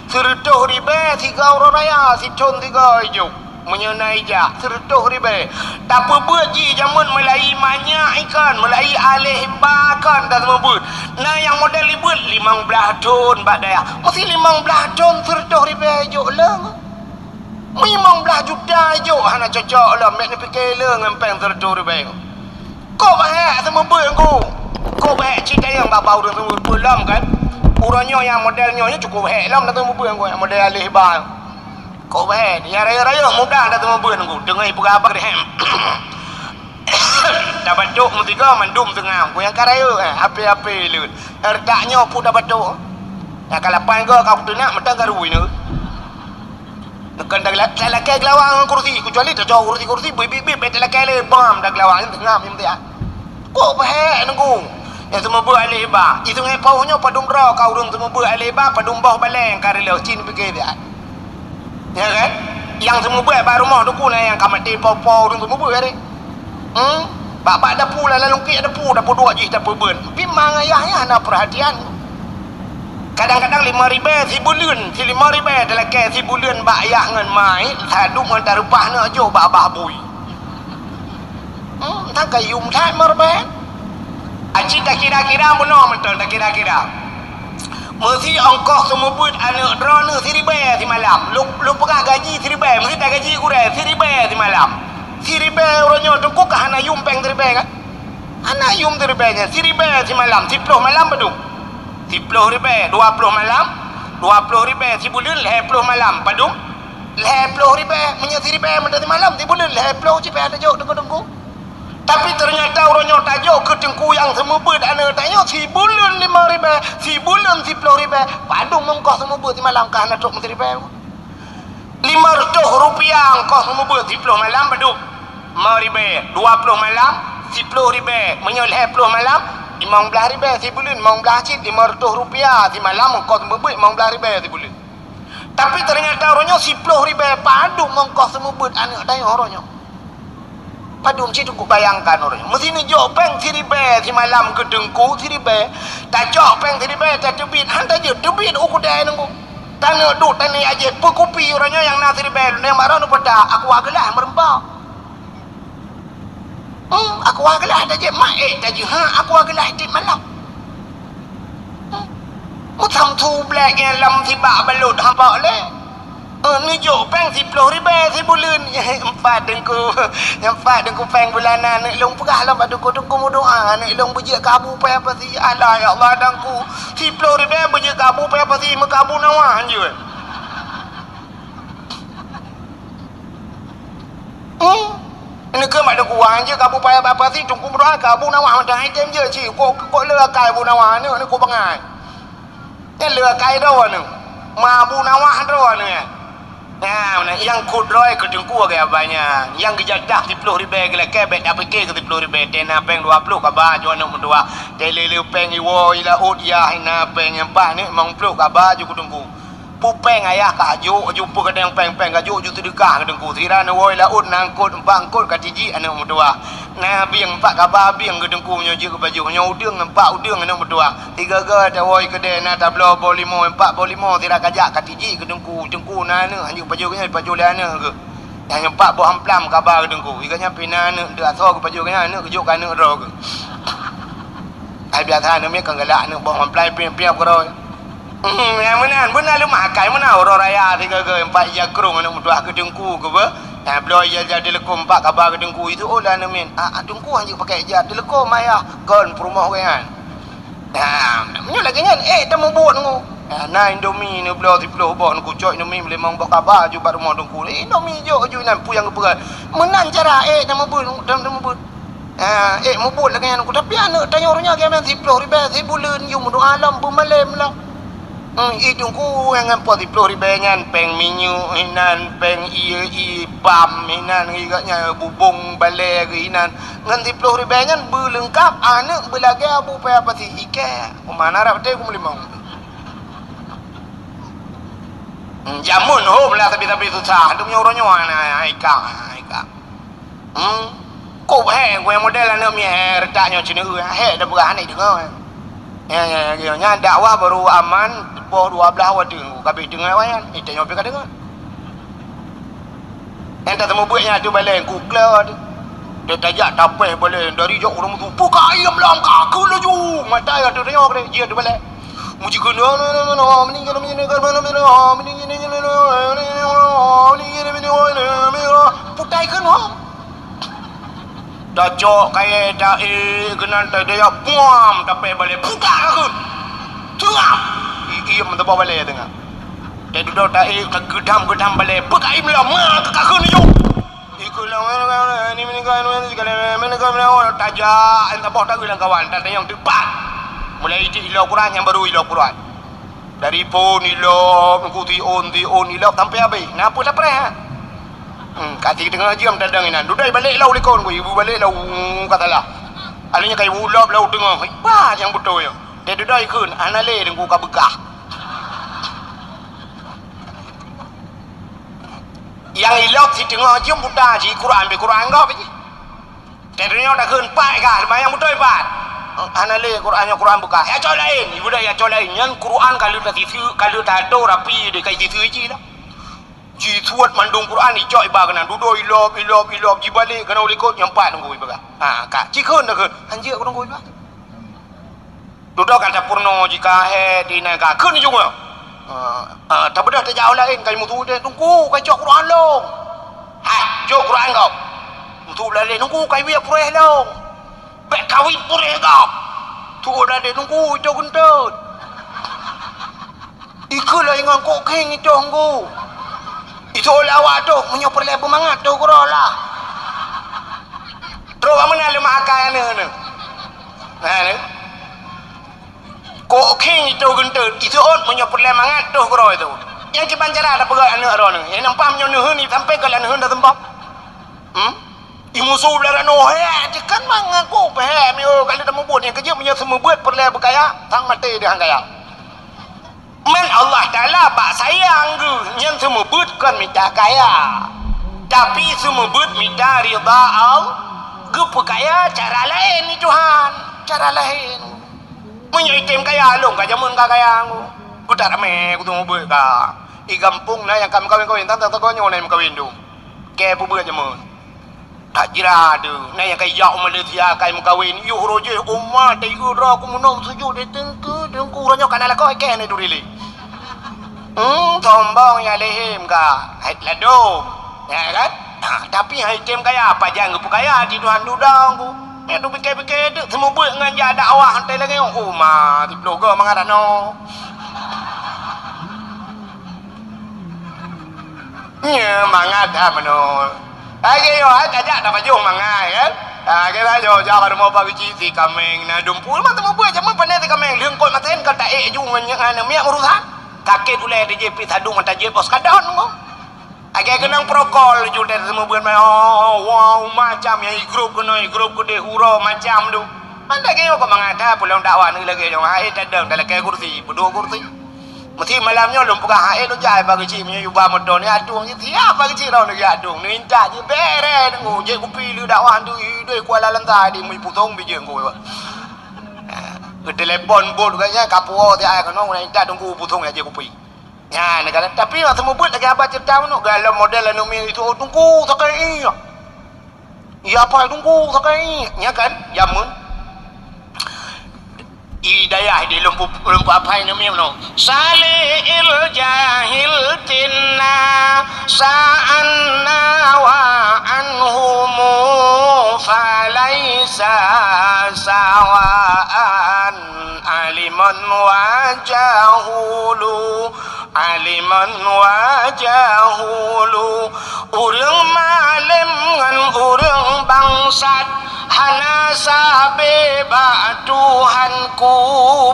Sertuh ribe 3 orang raya si con 3 hijau. Menyenai ja sertuh ribe. Tak apa buat ji jamun melai banyak ikan, melai alih bakan dan membut. Nah yang model libut 15 ton bak daya. Mesti 15 ton sertuh ribe hijau lah. 15 juta hijau hana cocok lah. Mek ni fikir lah ngempeng sertuh ribe. Kau bahaya sama buat kau bahaya cerita yang babau dan semua pulam kan. Uranya yang modelnya cukup bahaya lah. Dan semua buat yang model alih bak. Kau bahaya yang raya-raya mudah dah semua buat dengar ibu abang dia. Dah batuk mutiga mandum tengah. Kau yang karaya api-api lut. Erdaknya pun dah batuk. Ya kalapan kau tu nak mentang garui ni. Nekan dah lakai gelawang kursi. Kecuali tak jauh kursi bibip tak lakai le bam dah gelawang tengah minta. Kau bahaya nunggu. Yang semua buat alih bah. Itu ngai paunya padum ra kau urang semua buat alih bah padum bawah baleng karela cin fikir dia. Ya kan? Yang semua buat baru rumah tu kuna yang kamat di pau-pau tu semua buat ni. Bapak ada pula lalu kek ada pula dapur 2 je dapur ben. Memang ayahnya nak perhatian. Kadang-kadang 5,000 sebulan, 5,000 dalam ke sebulan bak ayah ngan mai, saduk ngan tarupah nak jo bak bui. Tak kayum tak merbe. Aci tak kira-kira benar betul tak kira-kira. Mesti ongkos semua buat anak drone seribe di malam. Lu pegah gaji seribe, mesti tak gaji kurang seribe di malam. Seribe orangnya tu kok hana yum peng seribe kan? Hana yum seribe nya seribe di malam, 10 malam betul. 10 ribe, 20 malam, 20 ribe sebulan 10 malam padum. 10 ribe punya seribe di malam sebulan 10 je ada jauh tengku-tengku. Tapi ternyata orangnya tajuk ke tengku yang semua buat anak tanya sebulan 5,000, sebulan 10,000. Padung mengkos semua buat di malam kah nak tok seribe. 500 rupiah kos semua buat 10 malam padung. 5,000, 20 malam, 10 ribe, menyol 10 malam, 15 ribe sebulan, 15 cik 500 rupiah di malam kos semua buat 15 ribe sebulan. Tapi ternyata orangnya 10 ribe padung mengkos semua buat anak tanya orangnya. Padum cik tu bayangkan orangnya. Mesti ni jok peng seribe di malam ke dengku seribe. Tak jok peng seribe tak tebit. Hantar je tebit aku dah nunggu. Tanya duk tanya aja kopi orangnya yang nak seribe. Yang marah nu pada aku agalah merembau. Aku agalah dah je mak tak je. Aku agalah di malam. Mutam tu black yang lam tiba balut hampa le. Ni jok peng 10 ribe sebulan. Empat dengku peng bulanan ni long pegah lah pada dengku mu doa ni long bejek kabu pe apa si Allah ya Allah dengku 10 ribe bejek kabu pe apa si mekabu nawan je. Ni ke mak dengku wan je kabu pe apa si dengku mu doa kabu nawan dah item je ci kok le kai bu nawan ni ko bangai. เหลือไกลด้วยนึงมาบูนาวะด้วยนึงnah yang kudroy kedengku ke abanya yang gejadah 10 ribu gele kebet apa ke 10 ribu tena peng 20 ka ba jo nak mendua telele peng iwo ila odia ina peng empat ni mong 10 ka ba ju kedengku pupeng ayah ka ju jumpa kadang peng-peng ka ju sedekah kedengku tira no ila ud nangkut bangkut ka tiji anak mendua nah biang 4 ka ba biang kedengku nyo je ke baju nyo udeng 4 udeng anak mendua 3 ga ta woi kede na tablo bolimo 4 bolimo tira kajak ka tiji kedengku cengku na ne anju baju nya baju lana ke yang 4 buah amplam ka ba kedengku iganya pina ne dak so ke baju nya ne kejuk kan ne ro ke ai biasa ne me kan galak ne buah amplam piap-piap ke ro yang mana lu makai mana orang raya 3 ke 4 ya kerung anak mendua kedengku ke ba bloy ya jadi lekom 4 kabar kedengku itu olah ne men dengku anjing pakai ja telekom ayah gon perumah kan menyo lagi kan temu buat ngo na indomie ni bloy 10 bon ku coy indomie boleh mong kabar ju baru mau dengku indomie jo ju nan puyang berat menan cara temu buat mau buat lagi kan ku tapi anak tanya orangnya ke men 10 ribu sebulan you mudu alam bumalem lah idungku yang 40 ribu ngan peng minyu inan peng pam inan igaknya bubung bale inan ngan 10 ribu ngan belengkap anak belage abu pe apa si ike mana rap te ku melimong jamun hom lah tapi susah tu nyoronyo ana ika ko he gue model ana mi retaknya cina he dah berah ni dengar nya dakwah baru aman po 12 waktu kabeh dengar wayan tanya pe ka dengar entah temu buatnya tu balik ku clear dia tajak tapeh balik dari jauh orang tu buka ayam lam kaku lu ju mata ya tu tanya ke dia tu balik muji kena meninggal putai kena dah jok kaya dah kenan dia puam tapeh balik buka aku tengah iya mentapa balik tengah dia duduk tak gedam balik buka ayam lam ke kaku ni ju ikulah ni meninggal tajak entah boh tak bilang kawan tak ada yang tepat mulai ilau Quran yang baru ilau Quran dari pun ilau mengikuti on ilau sampai habis kenapa tak pernah kasih tengah jam dadang inan dudai balik lau lekon ku ibu balik lau katalah alanya kai ulap lau tengah apa yang betul ya dia dudai kun anale dengan ku bekah yang ilau si tengah jam buta si Quran be Quran kau be dia dunia dah kun pai ka yang betul pat anale Qurannya Quran bekah ya coy lain ibu dah ya coy lain yang Quran kalau tak sisu kalau tak ada rapi dia kai sisu ji dah ji suat mandung Quran ni coy ba kana dudoi ilop ji balik kana ulikot yang empat nunggu iba kak ji keun dah keun anjir aku nunggu iba duduk kata purno jika he di naga keun juga tak bedah tak jauh lain kai mutu dia tunggu kai cok Quran long hai cok Quran kau mutu lain tunggu kai biar pureh long bek kawin pureh kau tu dah dia tunggu cok gentut ikulah ingat kok king itu tunggu itu lawak tu menyo perle bermangat tu kurolah terus mana le makan ni ni kok king itu gentut itu menyo perle mangat tu kuro itu yang ki pancara ada pegat anak ro ni yang nampak menyo neuh ni sampai ke lan neuh dah tempat imusu belara no he kan mangaku pe mi kalau dah mebut yang kerja menyo semua buat perle berkaya sang mati dia hang kaya men Allah Ta'ala bak sayang ke yang semua but kan minta kaya tapi semua but minta rida Allah ke kaya cara lain ni Tuhan cara lain menyaitim kaya long ka jamun ka kaya aku tak rame aku tunggu but ka di kampung na yang kami kawin tantang tokonyo na yang kawin tu ke pu but jamun tak jira tu na yang kaya Malaysia kai mukawin yu roje umma tai ura ku munong sujud de tengku ronyo kanala ko ke ne durili tombong ya lehim ka hait ladom ya kan tapi haitem kaya apa jangan pu kaya di Tuhan dudang ku tu pikir-pikir dek semua buat dengan ja dakwah hantai lagi ma di blogger mangaran no mangat apa no ayo ajak dah baju mangai kan Kita jauh-jauh rumah pagi citi kameng na dumpul mah temu buat jaman pandai ti kameng leung kol maten kata jungan yang miak urusan kakek ulai di JP tadung mata je bos kadon mo agak kenang prokol jude temu buat wow macam ya grup gede huro macam tu anda kaya kok mengada pulang dakwah ni lagi yang hae tadang dalam kaya kursi berdua kursi mesti malamnya lum buka hae tu jai bagi cik punya ubah modon ni adung je tiap bagi cik rau ni adung ni minta je bere dengu je ku pilih dakwah tu idoi Kuala Lantai di mui putong bijeng ku ke telefon bot kayaknya kapuo ti ai kanong ni minta tunggu putong aja ku pi ya negara tapi waktu mau buat lagi apa cerita nu galau model anu mi itu tunggu sakai iya apa tunggu sakai nya kan jamun hidayah di lumpuh apa ini no salil jahil tinna sa'anna wa anhumu falaisa sawaan aliman wa jahulu urang malim ngan urang bangsat hana sabe ba Tuhanku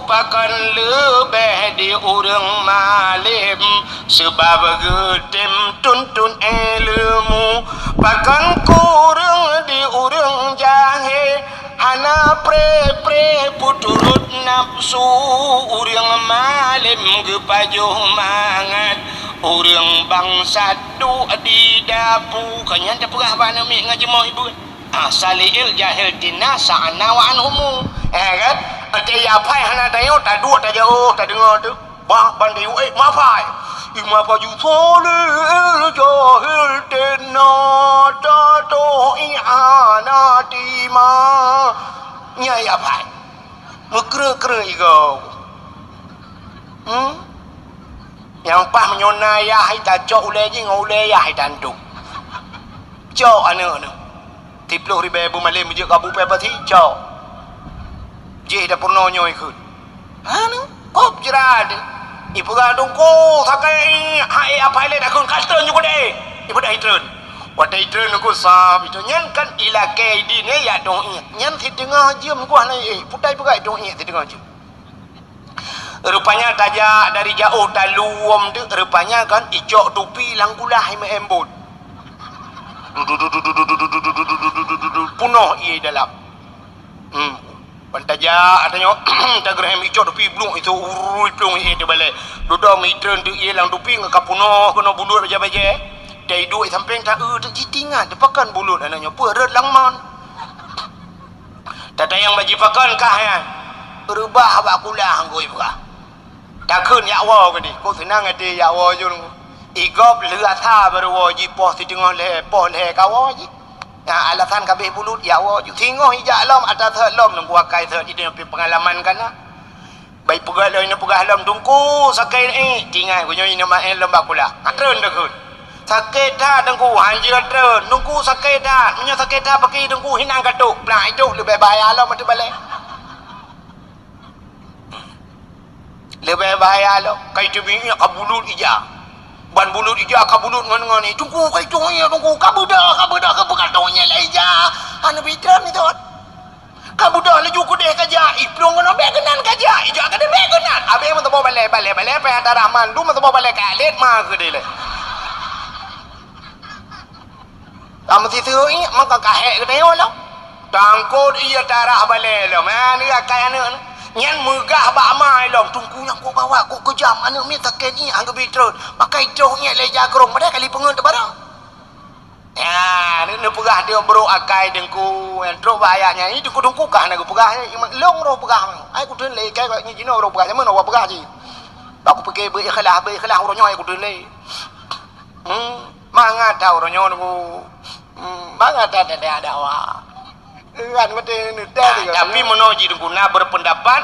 pakan lebih di urang malim sebab getem tuntun ilmu pakan kurang di urang jahil hana pre puturut nafsu urang malim gepajuh mangat urang bangsa du di dapu kanya dapurah bana mi ngaji mau ibu salil jahil tina sa'ana wa anhumu kan ate ya pai hana tayo ta du ta jauh ta dengar tu ba ban diu ma pai ma pa ju salil jahil tina ta to ana tima nya ya pai mekre igo yang pah menyona ya hai ta cok ule je ngole ya hai tantu cok anu 10,000 malam je kabu pe pati cok je dah purno nyoi khut anu kop jerad ibu ga dong ko thakai hai apa le dah kun kaltern ju ko de ibu dah itren wadai itren ko sab itu nyan kan ila ke di ne ya dong nyan thi dengar jem ko lai putai pegai dong thi dengar jem rupanya tajak dari jauh taluom tu rupanya kan icok tupi langkulah hime embut punoh ia dalam pantaja adanya tagrahim icok tupi blung itu urui plung ia de balik duduk mitren tu ia lang tupi ngakapunoh kena bulut baja-baja dai duit samping tak tak jitingan depakan bulut anaknya perut langman tata yang baji pakan kah ya rubah bakulah ngoi buka tak kun ya wa ke di ko senang ade ya wa jun igop lua tha berwo ji poh ti tengah le poh le kawo ji ya alasan kabeh bulut ya wa ju tingoh ija lom atas lom nunggu akai thot ini pengalaman kana baik pegal lo ini pegah lom tungku sakai tingai kunyo ini ma lom bakula atreun dekut sakit dah dengku hanjir atreun nungku sakit dah menyo sakit dah pakai dengku hinang katuk nah itu lebih bahaya lom mati balik lebih bahaya lo kai tu bingi kabulut ija ban bulut ija kabulut ngan ni tunggu kai tu ya tunggu kabuda kabukatonya la ija anu bidam ni tot kabuda laju ku deh kaja iplong ngono be kenan kaja ija ka de be kenan abe man to bale pe ada rahman du man to bale kalet ma ke de le am ti tu i man ka kahe ke de lo tangkot iya darah bale lo man ni kai anu nyan megah ba mai long tungku yang ko bawa ko kejam anu mi taken ni anggo bitron pakai johnya le jagrong pada kali pengen te barang ya ni pegah dia bro akai dengku entro bayanya ni dengku kah na pegah long ro pegah ai ku den le kai ni jino ro pegah mana wa pegah ji aku pergi be khalah ro nyoy ku den le manga tau ro nyoy ku manga ta ada wa kan mate ni tapi menoji guna berpendapat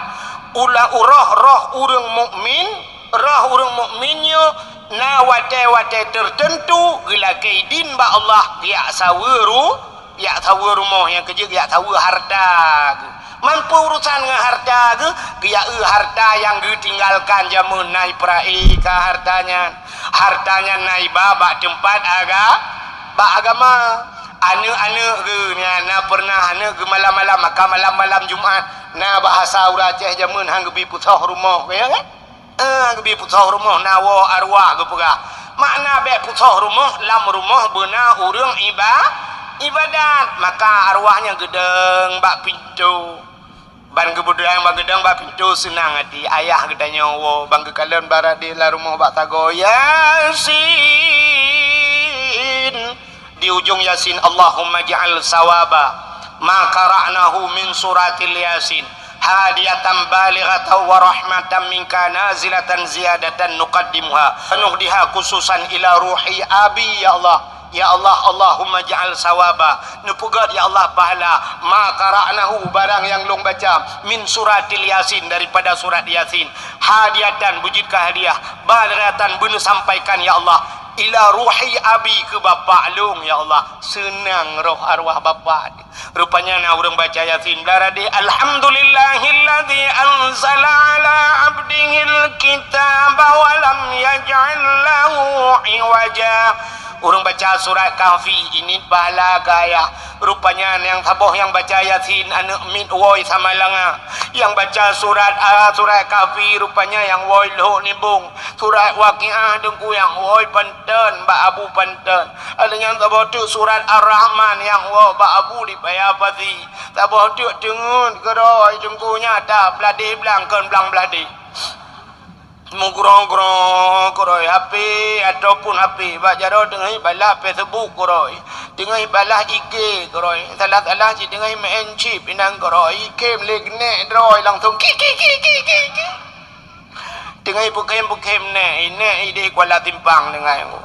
ulah roh urang mukminnya na wate tertentu gila kaidin ba Allah ya sawiru moh yang kerja ya sawi harta mampu urusan dengan harta ge harta yang ditinggalkan jamun naik prai ka hartanya naik babak tempat agama anak-anak ke na pernah anak ke malam-malam maka malam-malam Jumaat na bahasa urang Aceh jamun hang gebi putoh rumah ya kan gebi putoh rumah nawa arwah ke pegah makna be putoh rumah lam rumah beuna urang ibadat maka arwahnya gedeng bak pintu ban kebudayaan bak gedeng bak pintu senang hati ayah gedanya wo bangga kalian barade la rumah bak tago Yasin di ujung Yasin Allahumma ja'al sawaba ma qara'nahu min suratil Yasin hadiyatan balighatan wa rahmatan minka nazilatan ziyadatan nuqaddimuha nuhdiha khususan ila ruhi abi ya Allah Allahumma ja'al sawaba nupugat ya Allah pahala ma qara'nahu barang yang long baca min suratil Yasin daripada surat Yasin hadiyatan bujidkah hadiah balighatan bunu sampaikan ya Allah ila ruhi abi ke bapa long ya Allah senang roh arwah bapa rupanya na urang baca Yasin darade alhamdulillahilladzi anzala ala abdihil kitaba wa lam yaj'al lahu iwaja urang baca surat Kahfi ini pahala gaya rupanya yang taboh yang baca Yasin anak min woi sama langa yang baca surat Kahfi rupanya yang woi lo ni bung surat Waqiah dengku yang woi panten ba abu panten ada yang taboh tu surat Ar-Rahman yang woi ba abu di payah pati taboh tu dengun geroi dengkunya tak beladi belangkan belang beladi mengkurang-kurang koroi HP ataupun HP bajaro dengan balah Facebook koroi dengan balah IG koroi salah-salah je dengan main chip inang koroi kem legnet droi langsung ki dengan bukem ne ide kuala timpang dengan aku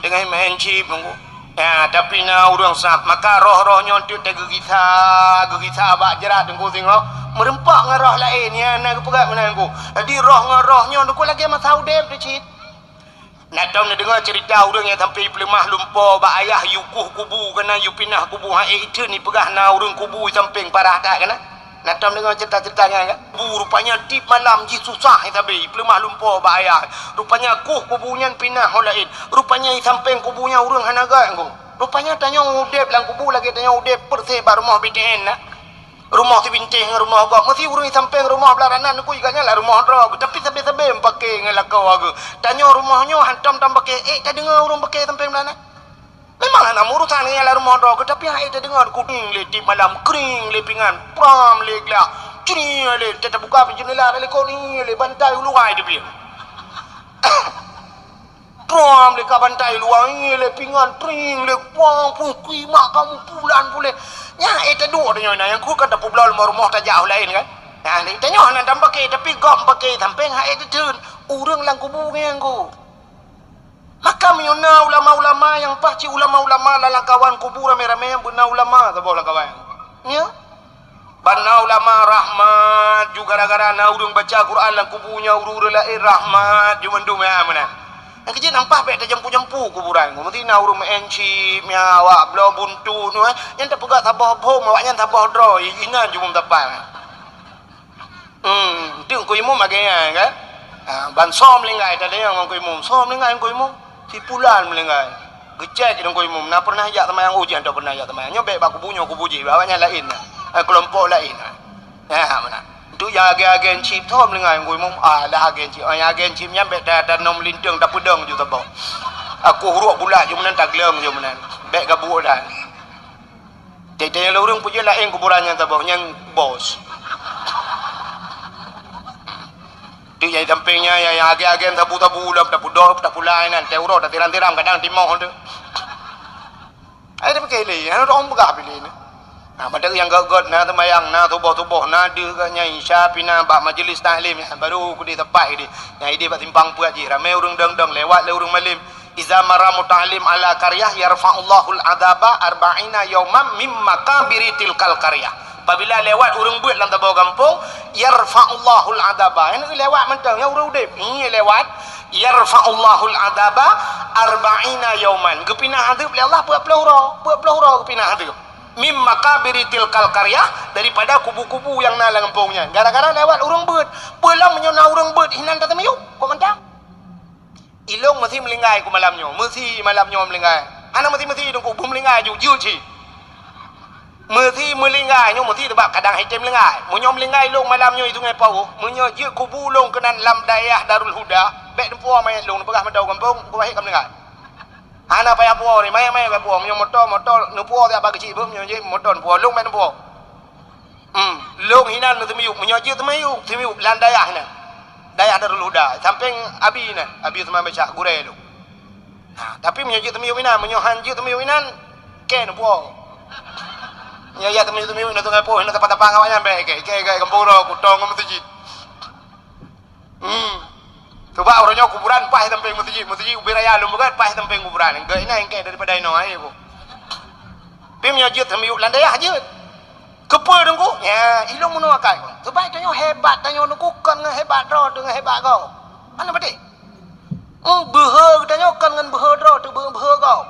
dengan main chip aku ya tapi na urang sap maka roh-rohnya tu gegita bak jerat engko tengok merempak dengan roh lain ya nak pegat mana aku jadi roh dengan rohnya aku lagi masa udep tu cit nak tahu nak dengar cerita urang yang sampai pelemah lumpur bak ayah yukuh kubu kena yu pinah kubu ha itu ni pegah na urang kubu samping parah tak kena nak tahu dengar cerita-ceritanya kan rupanya tip malam ji susah tapi pelemah lumpur bak ayah rupanya kuh kubunya pinah lain rupanya samping kubunya urang hanaga aku rupanya tanya udep lang kubu lagi tanya udep persih bar rumah BTN nak rumah tu bintang rumah gua mesti urang samping rumah belaranan aku iganya lah rumah drog tapi sabe-sabe pakai ngelakau aku tanya rumahnya hantam tam pakai tak dengar urang pakai samping belaranan memang nak urusan dengan lah rumah drog tapi tak dengar kuning le tip malam kering le pingan pram le gla cini le tetap buka jendela le koni le bantai luai dia pian pram le ka bantai luai le pingan tring le pang pukui mak kamu pulan pule ya itu dua tanya yang ku kata publal rumah tak jauh lain kan nah ni tanya nak tam pakai tapi gom pakai samping hak itu turun urang lang kubu ngan ku maka miuna ulama-ulama yang pasti ulama-ulama lalang kawan kubur rame-rame yang benar ulama sabar lang kawan ya bana ulama rahmat juga gara-gara na urang baca Quran lang kubunya urur lain rahmat jumendum ya mana yang kecil nampak baik terjempu-jempu kuburan mesti na urang mencip nya awak blo buntu tu yang tak pegat tabah bom awaknya tabah draw ina jumum tapan tu ko imum agaknya kan ban som lingai tadi yang ko imum som lingai ko imum tipulan melingkai gecek dong ko imum na pernah ajak teman yang ujian tak pernah ajak teman nyobek bak kubunya kubuji awaknya lain kelompok lain mana tu ya agen chip thom lengai ngui mum lah agen chip agen chip nyampe ta nom linteng ta pedang ju tabo aku huruk bulat ju menan tagleng ju menan bek gabu dan tete yang urang punya lain kuburannya tabo yang bos tu yang sampingnya yang agen tabu-tabu lah tabu dok tabu lainan teuro ta tiram-tiram kadang timong tu ada pakai le ana orang begah pilih ni padahal yang gagot na temayang na tubuh-tubuh na dia kanya isya pina bak majlis taklim baru ku di tempat ini yang ide bak timpang puat ji ramai urang deng-deng lewat le urang malim iza maramu ta'lim ala qaryah yarfa'ullahul adaba arba'ina yawman mimma kabiritil kal qaryah apabila lewat urang buat dalam tabau kampung yarfa'ullahul adaba ini lewat mentang yang urang udip ini lewat yarfa'ullahul adaba arba'ina yawman gepinah hadap le Allah 40 hura gepinah hadap mimma kabiritil kal qaryah daripada kubu-kubu yang na kampungnya gara-gara lewat urang beut belam menyona urang beut hinan tatamiu kok mentang ilong mesti melinggai ku malamnya mesti malamnya melinggai Anak mati-mati dengku bum lingai ju ji. Mati melingai nyo mati tebak kadang hitam lingai. Munyo melingai long malam nyo itu ngai pau. Munyo je kubu long kenan lam dayah Darul Huda. Bek dempu mai long pegah medau kampung ku baik kam lingai. Anak payah puo ni mai ke puo munyo motor nu puo dia bagi ci bum nyo je motor puo long mai puo. Long hinan nu temiu munyo je temiu lam dayah hinan. Dayah Darul Huda samping abi hinan. Abi sama baca gure lu. Nah, tapi munyo je temiu hinan munyo han je temiu hinan ke nu puo. Ya temiu nu ngai puo hinan tempat apa awaknya be ke kampung ro kutong masjid. Coba orangnya kuburan pah tempeng masjid ubiraya lu bukan pah tempeng kuburan. Enggak ini engke daripada ino ai ku. Pim nya jut temiu landaya je. Kepe dengku. Ya, ilung mun akai. Coba tanyo hebat tanyo nu kan hebat ro dengan hebat kau. Mana bade? Behe tanyo kan dengan behe ro tu behe kau.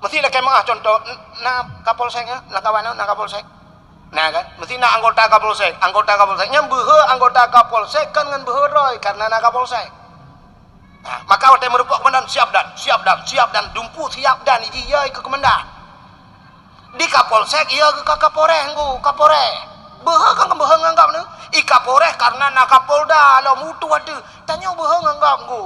Mesti lah kemah contoh na Kapolsek na kawan na Kapolsek. Nah kan, mesti nak anggota Kapolsek nyam behe anggota Kapolsek kan dengan behe roy karena na Kapolsek. Nah, maka waktu merupakan komandan siap dan dumpu siap dan iya ke komandan. Di Kapolsek iya ke Kapolres ngku Kapolres. Behe kan behe nganggap ni. Kapolres karena na Kapolda lo mutu ada. Tanya behe nganggap ngku.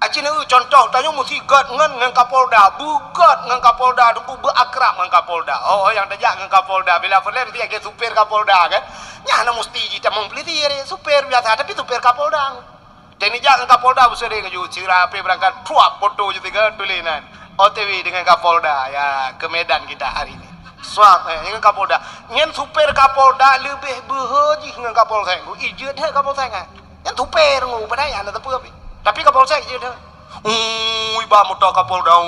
Acina contoh tanya mesti gat ngan Kapolda, bugat ngan Kapolda dengku berakrab ngan Kapolda. Oh yang tajak ngan Kapolda bila film dia ke supir Kapolda kan. Nyana mesti kita membeli supir biasa tapi supir Kapolda. Teknik jangan Kapolda besari ke Cira api berangkat puap foto je tiga tulinan OTW dengan Kapolda ya ke Medan kita hari ini. Swap dengan Kapolda. Ngan supir Kapolda lebih behaji dengan Kapolsek. Ijut he Kapolsek kan. Yang supir ngu padahal ada tapi Kapolsek je dah. Iba motor Kapolda.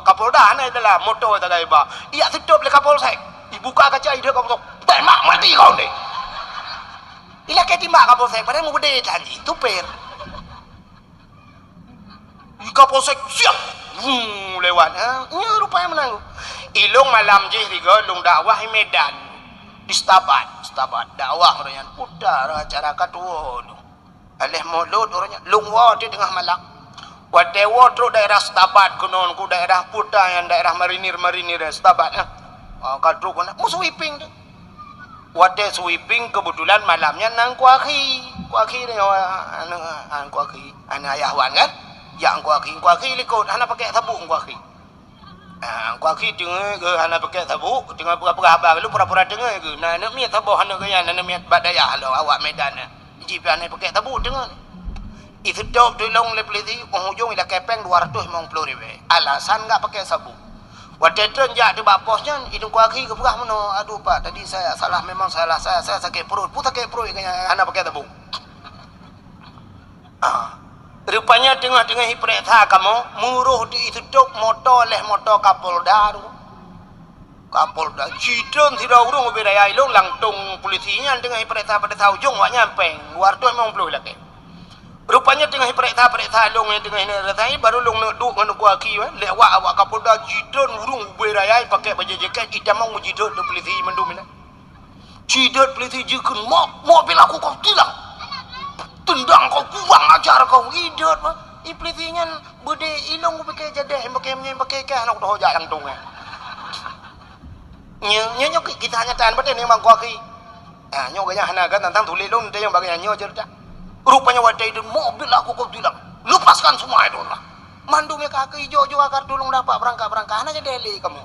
Kapolda ni adalah motor tak iba. Ia tutup le Kapolsek. Dibuka kaca ide Kapolsek. Tembak mati kau ni. Ila ke timbak Kapolsek padahal mu bede janji supir. Kapolsek siap lewat nya rupanya menang ilung malam je riga lung dakwah di Medan di Stabat dakwah orangnya putar acara katua tu alih mulut orangnya lung wa di tengah malam wadewo tru daerah Stabat kunon ku daerah putar yang daerah marinir Stabat kadru kuna mu sweeping tu wade sweeping kebetulan malamnya nang kuaki ni kuaki ayahwan kan yang kuaki likut anak pakai sabuk kuaki. Kuaki dengar ke anak pakai sabuk dengar pura-pura abang lu pura-pura dengar ke. Nah nak miat sabuk anak ke yang nak miat badaya lo awak Medan. Jipi anak pakai sabuk dengar. Itu dok tolong le polisi penghujung ila kepeng 250,000. Alasan enggak pakai sabuk. Waktu trenjak di bapusnya hidung kuaki ke purah mana. Aduh pak tadi saya salah memang salah saya sakit perut. Pun sakit perut kaya anak pakai sabuk. Rupanya tengah-tengah hiperiksa kamu muruh di itu dok motor leh motor Kapolda cidon tidak urung beraya ilung langtung polisinya tengah hiperiksa pada tahu jong wak nyampe luar tu memang perlu lagi rupanya tengah hiperiksa long yang tengah ini ratai baru long duk dengan kuaki lewat awak Kapolda cidon urung beraya pakai baju jaket hitam mau cidon tu polisi mendum cidon polisi jikun mau bila aku kau tilang tendang kau buang ajar kau hidup mah iplitinya bude ilong pakai jadah pakai anak dah hojak yang tung nyo kita hanya tahan betul ni mang kuaki nyo gaya hana kan tentang tulis lon dia yang bagian nyo cerita rupanya wadai itu mobil aku kau bilang lepaskan semua itu lah mandumnya kaki hijau akar tulung dapat berangkat hanya deli kamu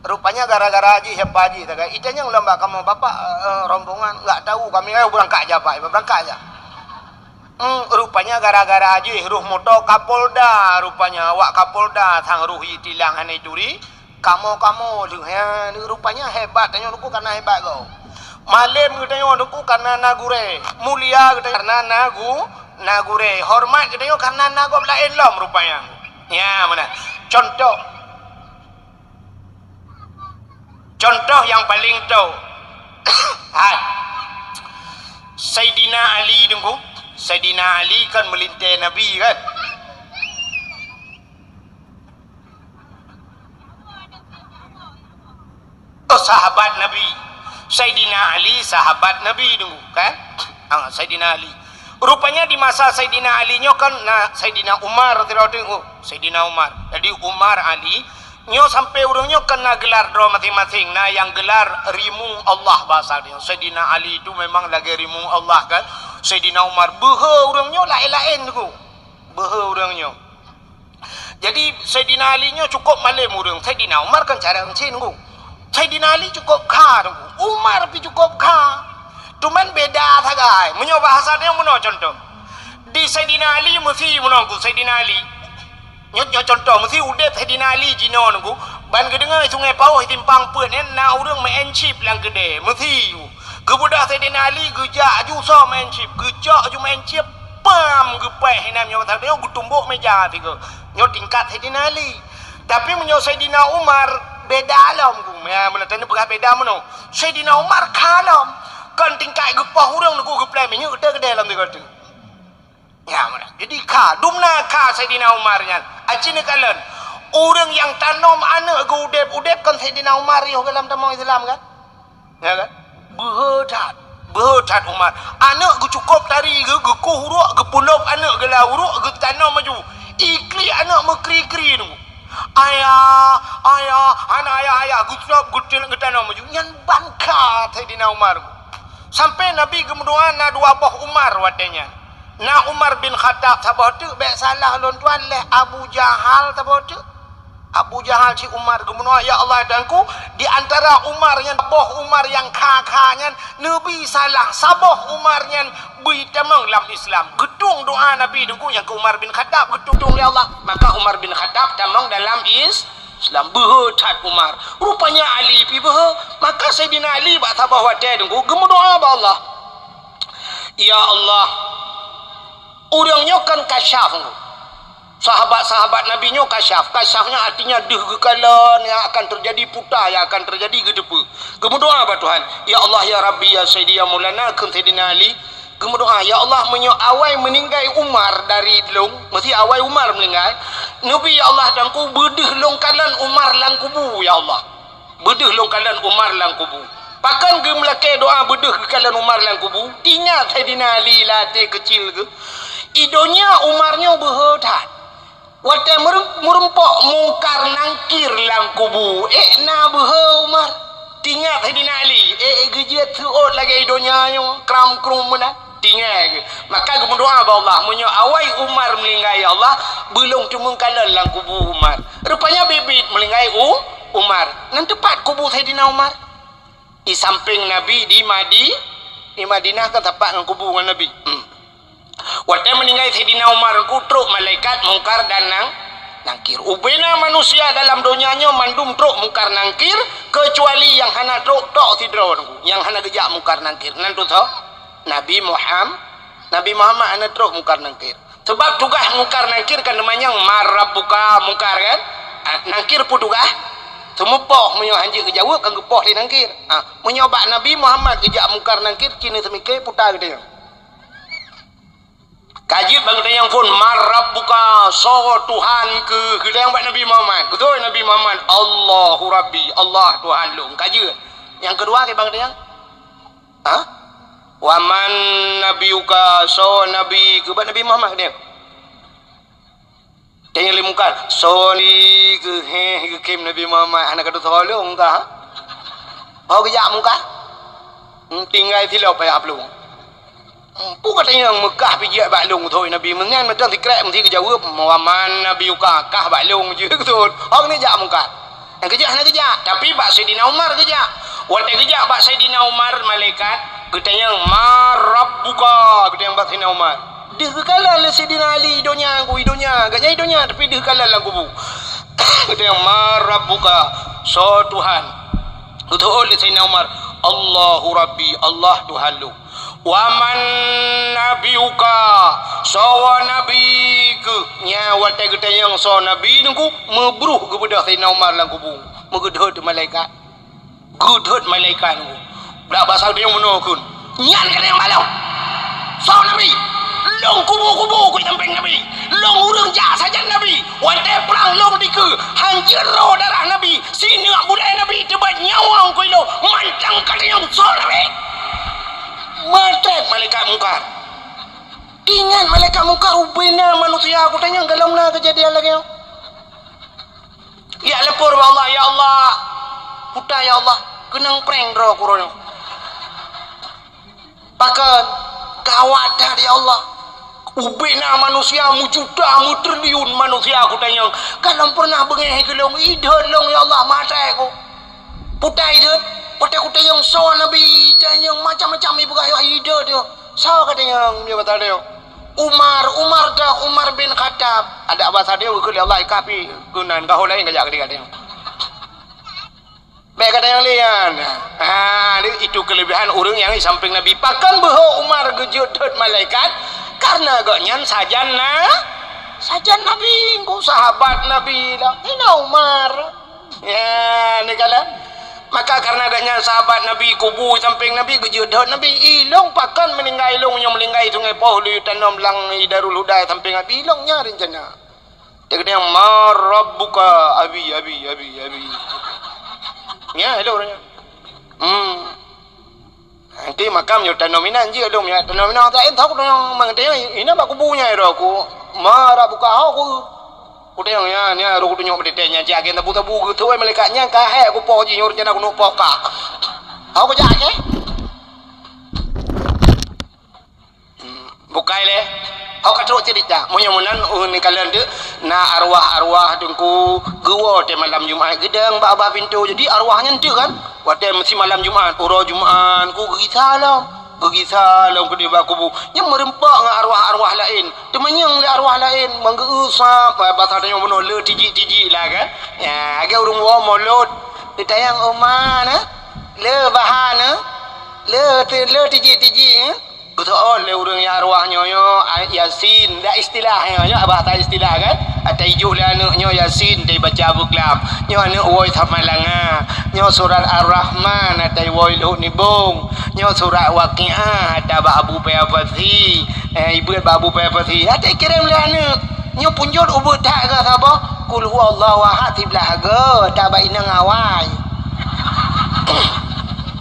rupanya gara-gara haji hebat haji itanya lembak kamu bapak rombongan enggak tahu kami berangkat aja pak berangkat aja rupanya gara-gara aja ruh moto Kapolda rupanya awak Kapolda sang ruh tilang hanai duri kamu ni rupanya hebat tanya aku karena hebat kau malam katanya aku karena nagure mulia katanya karena nagure hormat katanya karena nagob lain lom rupanya ya mana contoh yang paling tahu Sayyidina Ali dengku Sayyidina Ali kan melintai Nabi kan. Oh sahabat Nabi. Sayyidina Ali sahabat Nabi dulu kan. Sayyidina Ali. Rupanya di masa Sayyidina Ali nyo kan Sayyidina Umar radhiyallahu anhu Sayyidina Umar. Jadi Umar Ali nyo sampai urangnya kena gelar dua masing-masing. Nah yang gelar rimung Allah bahasa dia. Sayyidina Ali itu memang lagi rimung Allah kan. Sayyidina Umar behe urangnya lain-lain tu. Behe urangnya. Jadi Sayyidina Ali nya cukup malam urang. Sayyidina Umar kan cara encin tu. Sayyidina Ali cukup kha tu. Umar pi cukup kha. Cuman beda sagai. Menyo bahasa dia meno contoh. Di Sayyidina Ali mesti menunggu Sayyidina Ali. Nyo contoh mesti udah Sayyidina Ali jino nunggu ban kedengar sungai Pauh timpang pun na urang main chip lang gede mesti kebudak Sayyidina Ali gejak ju so main chip gejak ju main chip pam gepai hinam nyo tak dia gutumbuk meja tiga nyo tingkat Sayyidina Ali tapi menyo Sayyidina Umar beda alam ku ya mana tanya berat beda mano Sayyidina Umar kalam kan tingkat gepah urang nunggu geplai menyo gede dalam tiga tu ya mana jadi ka dumna ka Sayyidina Umar nyan acine kalen orang yang tanam anak ke udep kan Sayyidina Umar yo dalam tamu Islam kan ya kan behat Umar anak ku cukup tari ke ku huruk ke pulop anak ke la huruk ke tanam maju ikli anak mekri-kri tu ayah anak ayah ku cukup ke tanam maju yang bangka Sayyidina Umar sampai Nabi kemudian na dua buah Umar watenya na Umar bin Khattab sabah tu baik salah lon tuan leh Abu Jahal sabah tu Abu Jahal si Umar kemudian ya Allah danku di antara Umar yang boh Umar yang kakaknya Nabi salah sabah Umar yang bertamang dalam Islam gedung doa Nabi dengku yang ke Umar bin Khattab gedung ya Allah maka Umar bin Khattab tamang dalam Islam behat Umar rupanya Ali pi maka Sayyidina Ali bak sabah wadah dengku gemudoa ba Allah ya Allah orangnya kan kasyaf sahabat-sahabat Nabi nya kasyafnya artinya deh gekalan yang akan terjadi putar yang akan terjadi gedepa kemudian apa Tuhan ya Allah ya Rabbi ya Sayyidi ya Maulana kan Sayyidina Ali kemudian ya Allah awai meninggal Umar dari long mesti awai Umar meninggal Nabi ya Allah dan ku bedeh longkalan Umar lang kubu ya Allah bedeh longkalan Umar lang kubu pakan ge melake doa bedeh gekalan Umar lang kubu ingat Sayyidina Ali latih kecil ke idonya Umarnya behedat wate merumpok mungkar nangkir lang kubu na behe Umar tinggal Sayyidina Ali gejiat suot lagi idonya nyo kram krum mana tinggal maka gemudoa ba Allah menyo awai Umar melinggai ya Allah belum cuma kalah lang kubu Umar rupanya bibit melinggai Umar nan tepat kubu Sayyidina Umar di samping Nabi di Madinah kan tepat dengan kubu dengan Nabi waktu meninggal Sayyidina Umar kutruk malaikat mungkar dan nangkir ubena manusia dalam dunianya mandum truk mungkar nangkir kecuali yang hana truk tok tidro yang hana gejak mungkar nangkir nanti tu Nabi Muhammad hana truk mungkar nangkir sebab tugas mungkar nangkir kan namanya marabuka mungkar kan nangkir pun tugas semupoh menyo hanji kejawab kan gepoh di nangkir menyobak Nabi Muhammad gejak mungkar nangkir kini semike putar gitu kajib bang yang pun marab buka so Tuhan ke yang buat Nabi Muhammad betul Nabi Muhammad Allahu Rabbi Allah Tuhan lu kajib yang kedua ke bang yang waman nabiuka so Nabi ke buat Nabi Muhammad dia yang limukar so ni ke ke kim Nabi Muhammad anak kata tolong ka kejak muka tinggal tilau payah belum pun katanya Mekah pijak baklung thôi Nabi mengan macam tikrek mesti kejawab waman Nabi uka kah baklung je betul orang ni jak muka yang kejak tapi bak Sayyidina Umar kejak waktu kejak bak Sayyidina Umar malaikat katanya marabbuka katanya bak Sayyidina Umar dia kekalan lah Sayyidina Ali idonya gaknya idonya tapi dia kekalan lah kubu katanya marabbuka so Tuhan betul Sayyidina Umar Allahu Rabbi Allah Tuhan lu waman nabiuka sawa nabi ke nya wate gede yang so nabi nungku mebruh kepada Sayyidina Umar lang kubu megedhot malaikat nungku dak bahasa dia menokun nyan kena yang malau so nabi long kubu ku tamping nabi long urang jak saja nabi wate perang long diku hancur roh darah nabi sini budaya nabi tebat nyawang ku lo mancang kena yang so nabi Matrek malaikat mungkar ingat malaikat mungkar ubina manusia aku tanya galau na kejadian lagi Dia lepur Allah, ya Allah. Putar ya Allah, kenang prank draw kurang. Pakai gawat dah ya Allah. Ubena manusia mujuda mutriliun manusia aku tanya. Kalau pernah bengeh gelong idon long ya Allah mata aku. Putai idon, putai aku tanya so Nabi tanya macam-macam ibu gaya idon dia. So katanya dia kata dia. Umar bin Khattab ada bahasa dia ke Allah ikapi gunan kau lain kajak dia katanya. Baik kata yang lian. Itu kelebihan orang yang di samping Nabi. Pakan bahwa Umar gejudut malaikat karena agaknya sajan Nabi, kau sahabat Nabi lah. Ini Umar. Ya, ni kala. Maka karena agaknya sahabat Nabi kubu samping Nabi gejudut Nabi ilong pakan meninggal ilong yang melinggai sungai Pohlu tanam lang Darul Huda samping Nabi ilongnya rencana. Dia kata yang marabbuka abi. Ya, hello orangnya. Nanti makam yo tanominan je dong ya. Tanominan tak tahu dong mengerti ini apa kubunya itu aku. Marah buka aku. Aku tengok ya, ni aku tunjuk berdetanya je agen tabu-tabu gitu malaikatnya kahe aku po je nyur jana aku nak poka. Aku jak ke? Bukai le. Aku kata cerita, munya-munan ni kalian tu na arwah-arwah dengku gua te malam Jumaat gedang ba pintu. Jadi arwahnya tu kan, waktu mesti malam Jumaat, uro Jumaat ku pergi salam ke dia kubu. Yang merempak dengan arwah-arwah lain. Temenyang le arwah lain menggeusap bahasa tanya benar le tiji-tiji lah kan. Ya, agak urung wa molot. Ditayang oman le bahan le tiji-tiji betul le urang ya arwahnya yo Yasin dah istilahnya yo bahasa istilah kan atau ijuk le anaknya Yasin dia baca buklam nyo anak woi thamalanga nyo surat Ar-Rahman atau woi lu nibung nyo surat Waqiah atau Abu Payafasi ibu Abu Payafasi atau kirim le anak nyo punjul ubud tak ke apa kul huwallahu ahad tiblah ge tak ba inang awai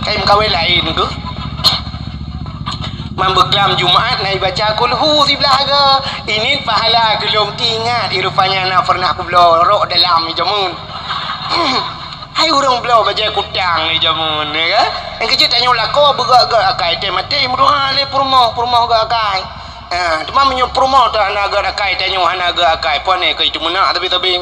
kaim kawin lain ke membeklam Jumaat naik baca kulhu sebelah ke ini pahala gelung ingat rupanya nak pernah aku belorok dalam ni jamun hai orang belau baca kutang ni jamun ya kan yang kecil tanya lako bergerak akai te mati mudah le purmoh ke akai cuma menyo purmoh tak naga akai tanya hanaga akai pon ni ke itu menak tapi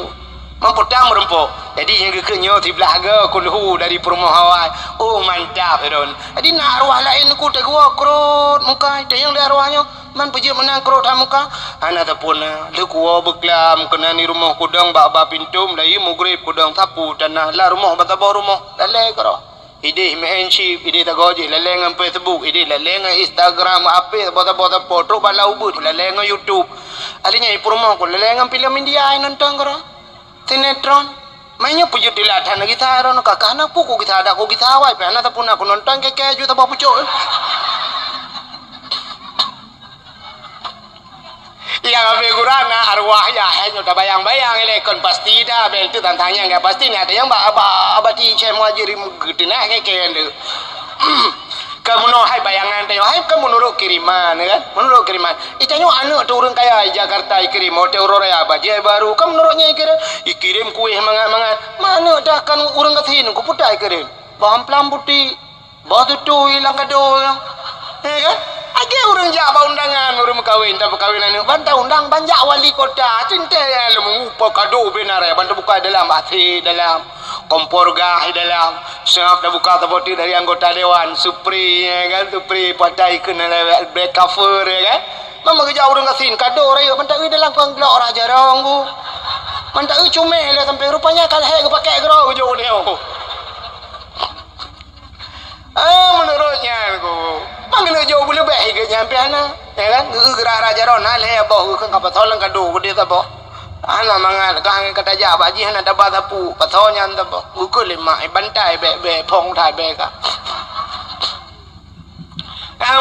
mamputang merempuk jadi yang kekenyo sebelah ke kulhu dari purmoh hawai oh mantap don jadi nak arwah lain ku tak gua krut muka yang di arwahnya man pejir menang krut muka ana tapuna le gua beklam kena ni rumah kudang ba pintum lai mugrib kudang sapu tanah la rumah batabah rumah lale karo ide menship ide tagoji lale ngam Facebook ide lale ngam Instagram apa bota foto bala ubud lale ngam YouTube alinya purmoh ku lale ngam film India nonton karo sinetron mainnya pujuk dilatan kita ron kakak anak puku kita ada ko kita awai pe anak tapun aku nonton ke keju tak pucuk yang ambil gurana arwah ya hanya dah bayang-bayang ele kon pasti dah bel tu tantangnya enggak pasti ni ada yang abadi cemo ajiri gedena ke ende kamu no hai bayangan tanya hai kamu menurut kiriman kan menurut kiriman itanya anak tu orang kaya Jakarta kirim hotel Aurora bajai baru kamu menurutnya kirim kuih mangat mana dah kan orang katin ku putai kirim bahan pelam putih batu tu hilang kado kan age orang jaba undangan orang kawin tak kawin anak bantah undang banjak wali kota cinta ya lu upa kado benar ya bantah buka dalam hati dalam kompor gah dalam siap dah buka tapoti dari anggota dewan Supri ya kan Supri patai kena black cover ya kan mama kerja orang kasin kado raya bantah dalam kang gelak raja ronggu bantah cumel lah sampai rupanya kan hek pakai gero ujung dia menurutnya aku manggil jauh boleh baik ke nyampe ana ya kan gerak raja rona le boh kan kapatol kado gede ta boh ana mangan kang kata ja baji hana dapat tapu patonya anda boh ukul lima bantai be pong thai be ka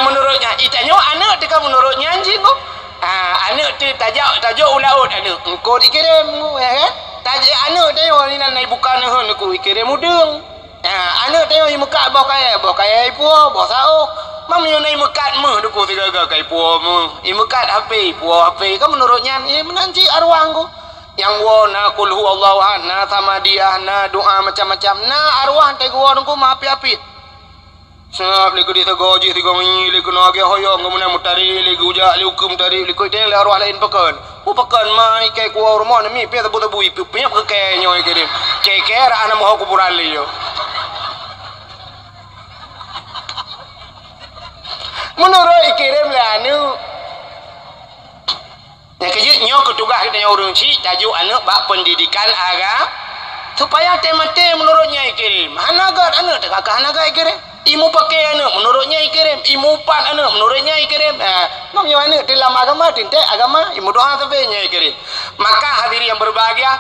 menurutnya itanya anak tika menurutnya anjing kok anak tu tajuk ulaut anak engkau dikirim ya kan tajuk anak tu ni nai bukan hon aku kirim mudeng anak tengok yang mekat bawah kaya ipu bawah sao mam yang naik mekat meh duku tiga kaya ipu meh yang mekat HP ipu HP kan menurutnya menanti arwah aku Yang na qul huwallahu ahad, na tamadiyah, na doa macam-macam, na arwah tai gua nungku api-api. Sebab liku di tegoji tiga menyi liku nak ke hoyong kemudian mutari liku ujak liku hukum tari liku itu yang arwah lain pekan. Pekan mai kai gua rumah ni pi tabu-tabu ipu punya ke nyoy kirim. Kekera ana mau kuburan liyo. Menurut ikirim lah anu. Yang kerja nyok ketugas kita yang orang cik tajuk anak bak pendidikan agama supaya temate menurutnya ikirim. Hanagat anak tak kakak hanagat ikirim. Imu pakai anak menurutnya ikirim. Imu pan anak menurutnya ikirim. Namanya anak dalam agama tintek agama imu doa tabenya ikirim. Maka hadirin yang berbahagia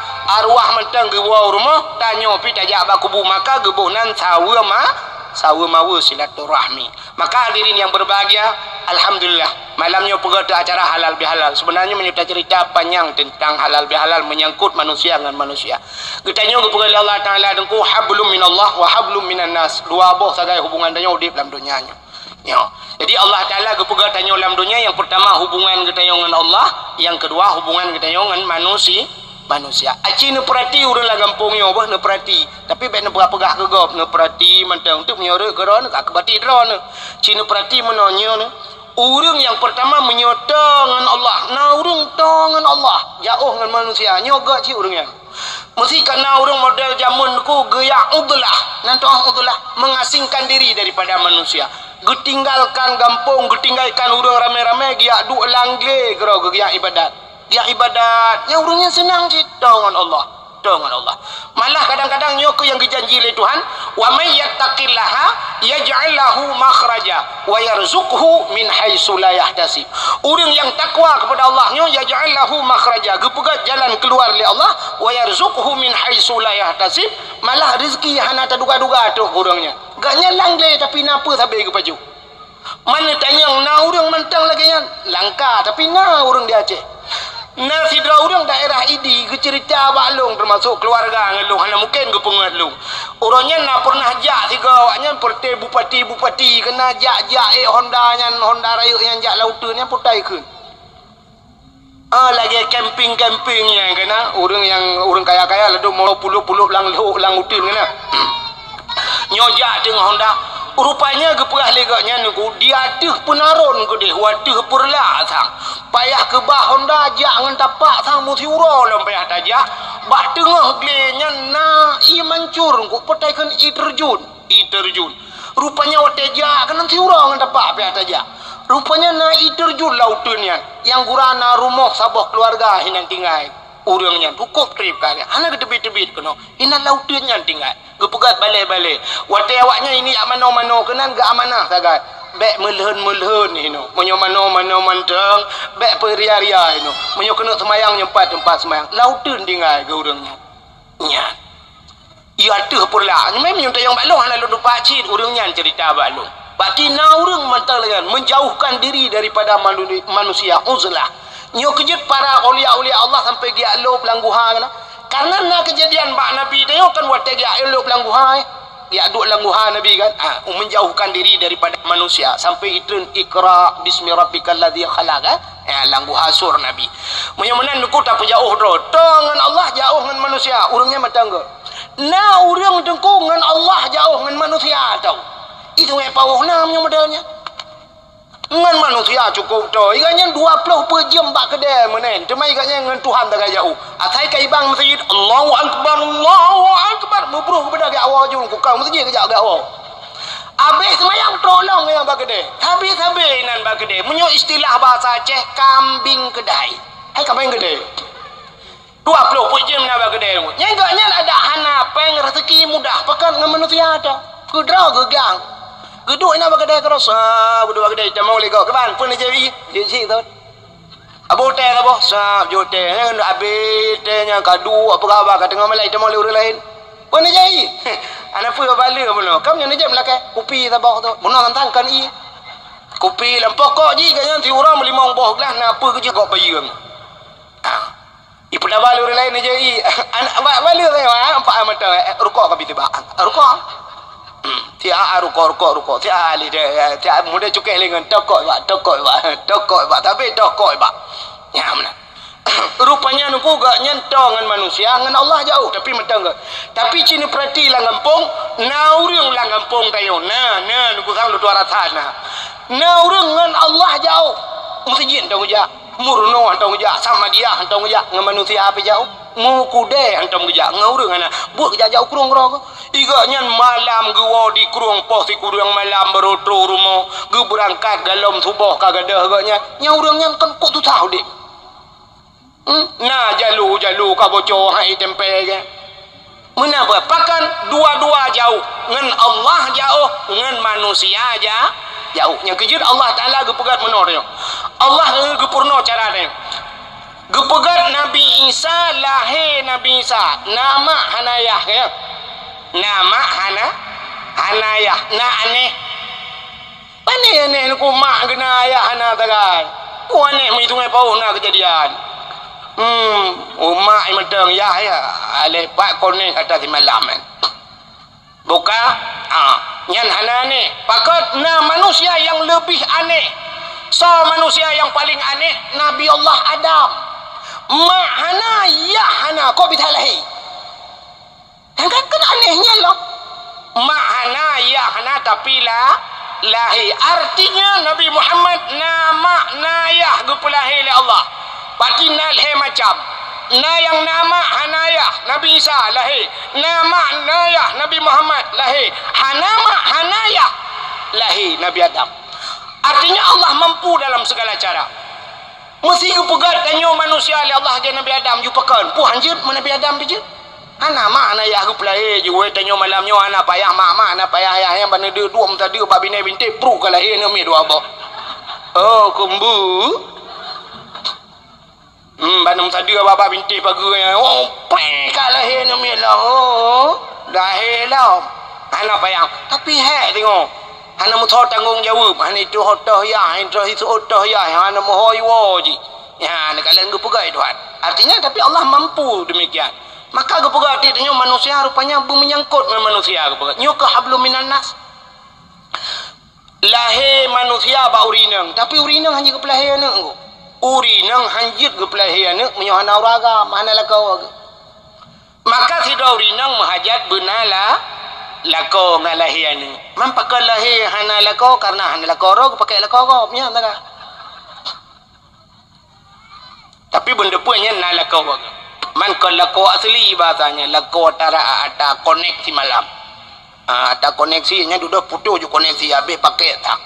arwah mentang gebuah rumah tanya pi tajak bak kubu maka gebunan sawa mawa silaturahmi. Maka hadirin yang berbahagia, alhamdulillah malamnya pergi acara halal bihalal. Sebenarnya menyerta cerita panjang tentang halal bihalal menyangkut manusia dengan manusia. Kita nyoga pergi Allah Taala dengku hablum minallah wa hablum minan nas. Dua boh sagai hubungan tanya udip dalam dunianya. Ya. Jadi Allah Taala pergi tanya dalam dunia, yang pertama hubungan kita dengan Allah, yang kedua hubungan kita dengan manusia. Aci ne perhati urang lah gampungnya bah ne perhati. Tapi baik ne pegah ke gop ne perhati mentang tu menyore ke ron ka kebati ron. Ci ne perhati menonyo ne. Urang yang pertama menyota dengan Allah. Na urang dengan Allah, jauh dengan manusia. Nyoga ci urangnya. Mesti karena urang model zaman ku gaya udlah. Nanti udlah mengasingkan diri daripada manusia. Getinggalkan gampung, getinggalkan urang ramai-ramai gia du langle kero gaya ibadat. Dia ibadatnya urangnya senang je dengan Allah, malah kadang-kadang nyoko yang dijanji oleh Tuhan, wa may yattaqillaha yaj'al lahu makhraja wa yarzuqhu min haitsu la yahtasib. Urang yang takwa kepada Allah nya yaj'al lahu makhraja, gepegat jalan keluar oleh Allah, wa yarzuqhu min haitsu la yahtasib, malah rezeki hana terduga-duga tu urangnya. Gaknya langle tapi napa sabe ke baju. Mana tanya na urang mentang lagi nya langka tapi na urang dia Aceh. Nah, sidra orang daerah ini ke cerita baklong termasuk keluarga ngelung hana mungkin ke pengat lung. Orangnya nak pernah jak tiga awaknya perti bupati kena jak Honda Raya yang jak lautan yang putai ke. Lagi campingnya kena orang kaya-kaya lalu mau puluh lang utin kena. Nyojak dengan Honda. Rupanya keperah legaknya nunggu dia tuh penaron ke deh waduh perlah sang payah ke bah Honda jangan tapak sang muti uro lempayah tajak bah tengah glenya na i mancur ku petaikan i terjun rupanya wateja kan nanti uro ngan tapak payah tajak rupanya na i terjun lautunnya yang gurana rumah sabah keluarga hinan tinggal urangnya cukup trip kali anak tebit-tebit kena hinan lautunnya tinggal gepegat balik-balik wate awaknya ini amano-mano kenan ga amanah sagai bek melhen ino menyo mano manteng bek peria-ria ino menyo kena semayang tempat semayang lautun tinggal ke urangnya nya ia teh pula memang nyuntai yang baklong lalu pak cid urangnya cerita baklong berarti na urang mantang dengan menjauhkan diri daripada manusia uzlah nyo kejut para aulia-aulia Allah sampai dia lo pelangguha kana karena na kejadian bak Nabi tanya kan wate dia lo pelangguha dia duk langguha Nabi kan menjauhkan diri daripada manusia sampai itu ikra bismi rabbikal ladzi khalaq langguha sur Nabi menyemenan nuku tak jauh do dengan Allah jauh dengan manusia urangnya matangga na urang dengku dengan Allah jauh dengan manusia tahu itu pawuh namanya modalnya dengan manusia cukup tu iganya 20 per jam bak kedai menen cuma iganya dengan Tuhan tak jauh atai kai bang masjid Allahu akbar mubruh kepada ke awal jung kukang masjid ke jauh awal habis semayang tolong yang bak kedai habis nan bak kedai menyo istilah bahasa Aceh kambing kedai kambing kedai 20 per jam nak bak kedai nyaganya ada hanapeng rezeki mudah pekan dengan manusia ada kudra gegang geduk ina bagedai terus budu bagedai tamau lego ke ban pun je je si tu abo teh abo sap jo teh ngan abis teh nya kadu apa khabar kat tengah malai tamau orang lain pun je ana pu balik beno kam nya je melake kopi tabah tu beno tantang kan i kopi lam pokok ji kan ti urang melimong boh gelas na apa ke je kok bayang ipu dah balik orang lain je i anak balik tu nampak mata rukuk ka tiba rukuk Tia rukuk tia ali dia tia muda cukai lengan tokok ba tapi tokok ba ya mana Rupanya nuku gak nyentong dengan manusia, dengan Allah jauh. Tapi metang gak. Tapi cini perhati lang kampung, naurung lang kampung tayo. Nuku sang lu tuara tanah. Naurung dengan Allah jauh. Mesti jin tong ja. Murno tong ja sama dia tong ja dengan manusia apa jauh. Mu kude tong ja ngaurung ana. Buat kerja jauh kurung ro. Iga nyan malam gua di kurung pos di kurung malam berotro rumah. Gu berangkat galom subuh kagadah gaknya. Nyaurung nyan kan kok tu tahu dik. Nah jalu ka bocor hai tempe ke. Menapa? Pakan dua-dua jauh. Ngan Allah jauh, ngan manusia aja jauh. Yang kejut Allah Taala gepegat menor dia. Allah gepurno cara dia. Gepegat Nabi Isa lahir Nabi Isa. Nama Hanayah ya. Nama Hanayah. Na aneh. Aneh ku mak kena ayah hana tagai. Ku aneh menghitung pau na kejadian. Umak mentang ya ale pak konek atas malam buka nyan hana ni pakat na manusia yang lebih aneh. So manusia yang paling aneh Nabi Allah Adam. Ma hana ya hana kok bitalahi kan anehnya loh. Ma hana ya hana tapi lahi artinya Nabi Muhammad nama nayah gupulahi oleh Allah. Pati nalhe macam na yang nama Hanayah Nabi Isa lahir, nama Nayah Nabi Muhammad lahir, hanama Hanayah lahir Nabi Adam. Artinya Allah mampu dalam segala cara. Mesti pegat tanyo manusia oleh Allah ke Nabi Adam jupakan. Pu hanjut Nabi Adam biji. Hanama Hanayah ku lahir je we tanyo malamnyo ana payah mak ana payah ayah yang bana dua mtadi babine binti pru ka lahir ni dua ba. Oh kumbu. Banam tadi bapa binti pagi pek lahir ni lah. Lahir lah. Ana payang. Tapi tengok. Ana mu tanggung jawab. Ana itu hotoh ya, itu hotoh ya. Ana mu hoyo ji. Ya, nak kalian gepegai Tuhan. Artinya tapi Allah mampu demikian. Maka gepegai artinya manusia rupanya menyangkut dengan manusia gepegai. Nyo ke hablum minan nas. Lahir manusia ba urinang, tapi urinang hanya ke pelahir anak engko. Urinang hanjit ke pelahir anak menyohana uraga mana lakau. Maka tidak urinang menghajat benala lakau ngalahir anak. Mampakal lahir hana lakau karena hana lakau ro pakai lakau ro nya tangga. Tapi benda punya na lakau. Man kal lakau asli bahasanya lakau tara ada koneksi malam. Ada koneksinya duduk putus je koneksi habis pakai tak.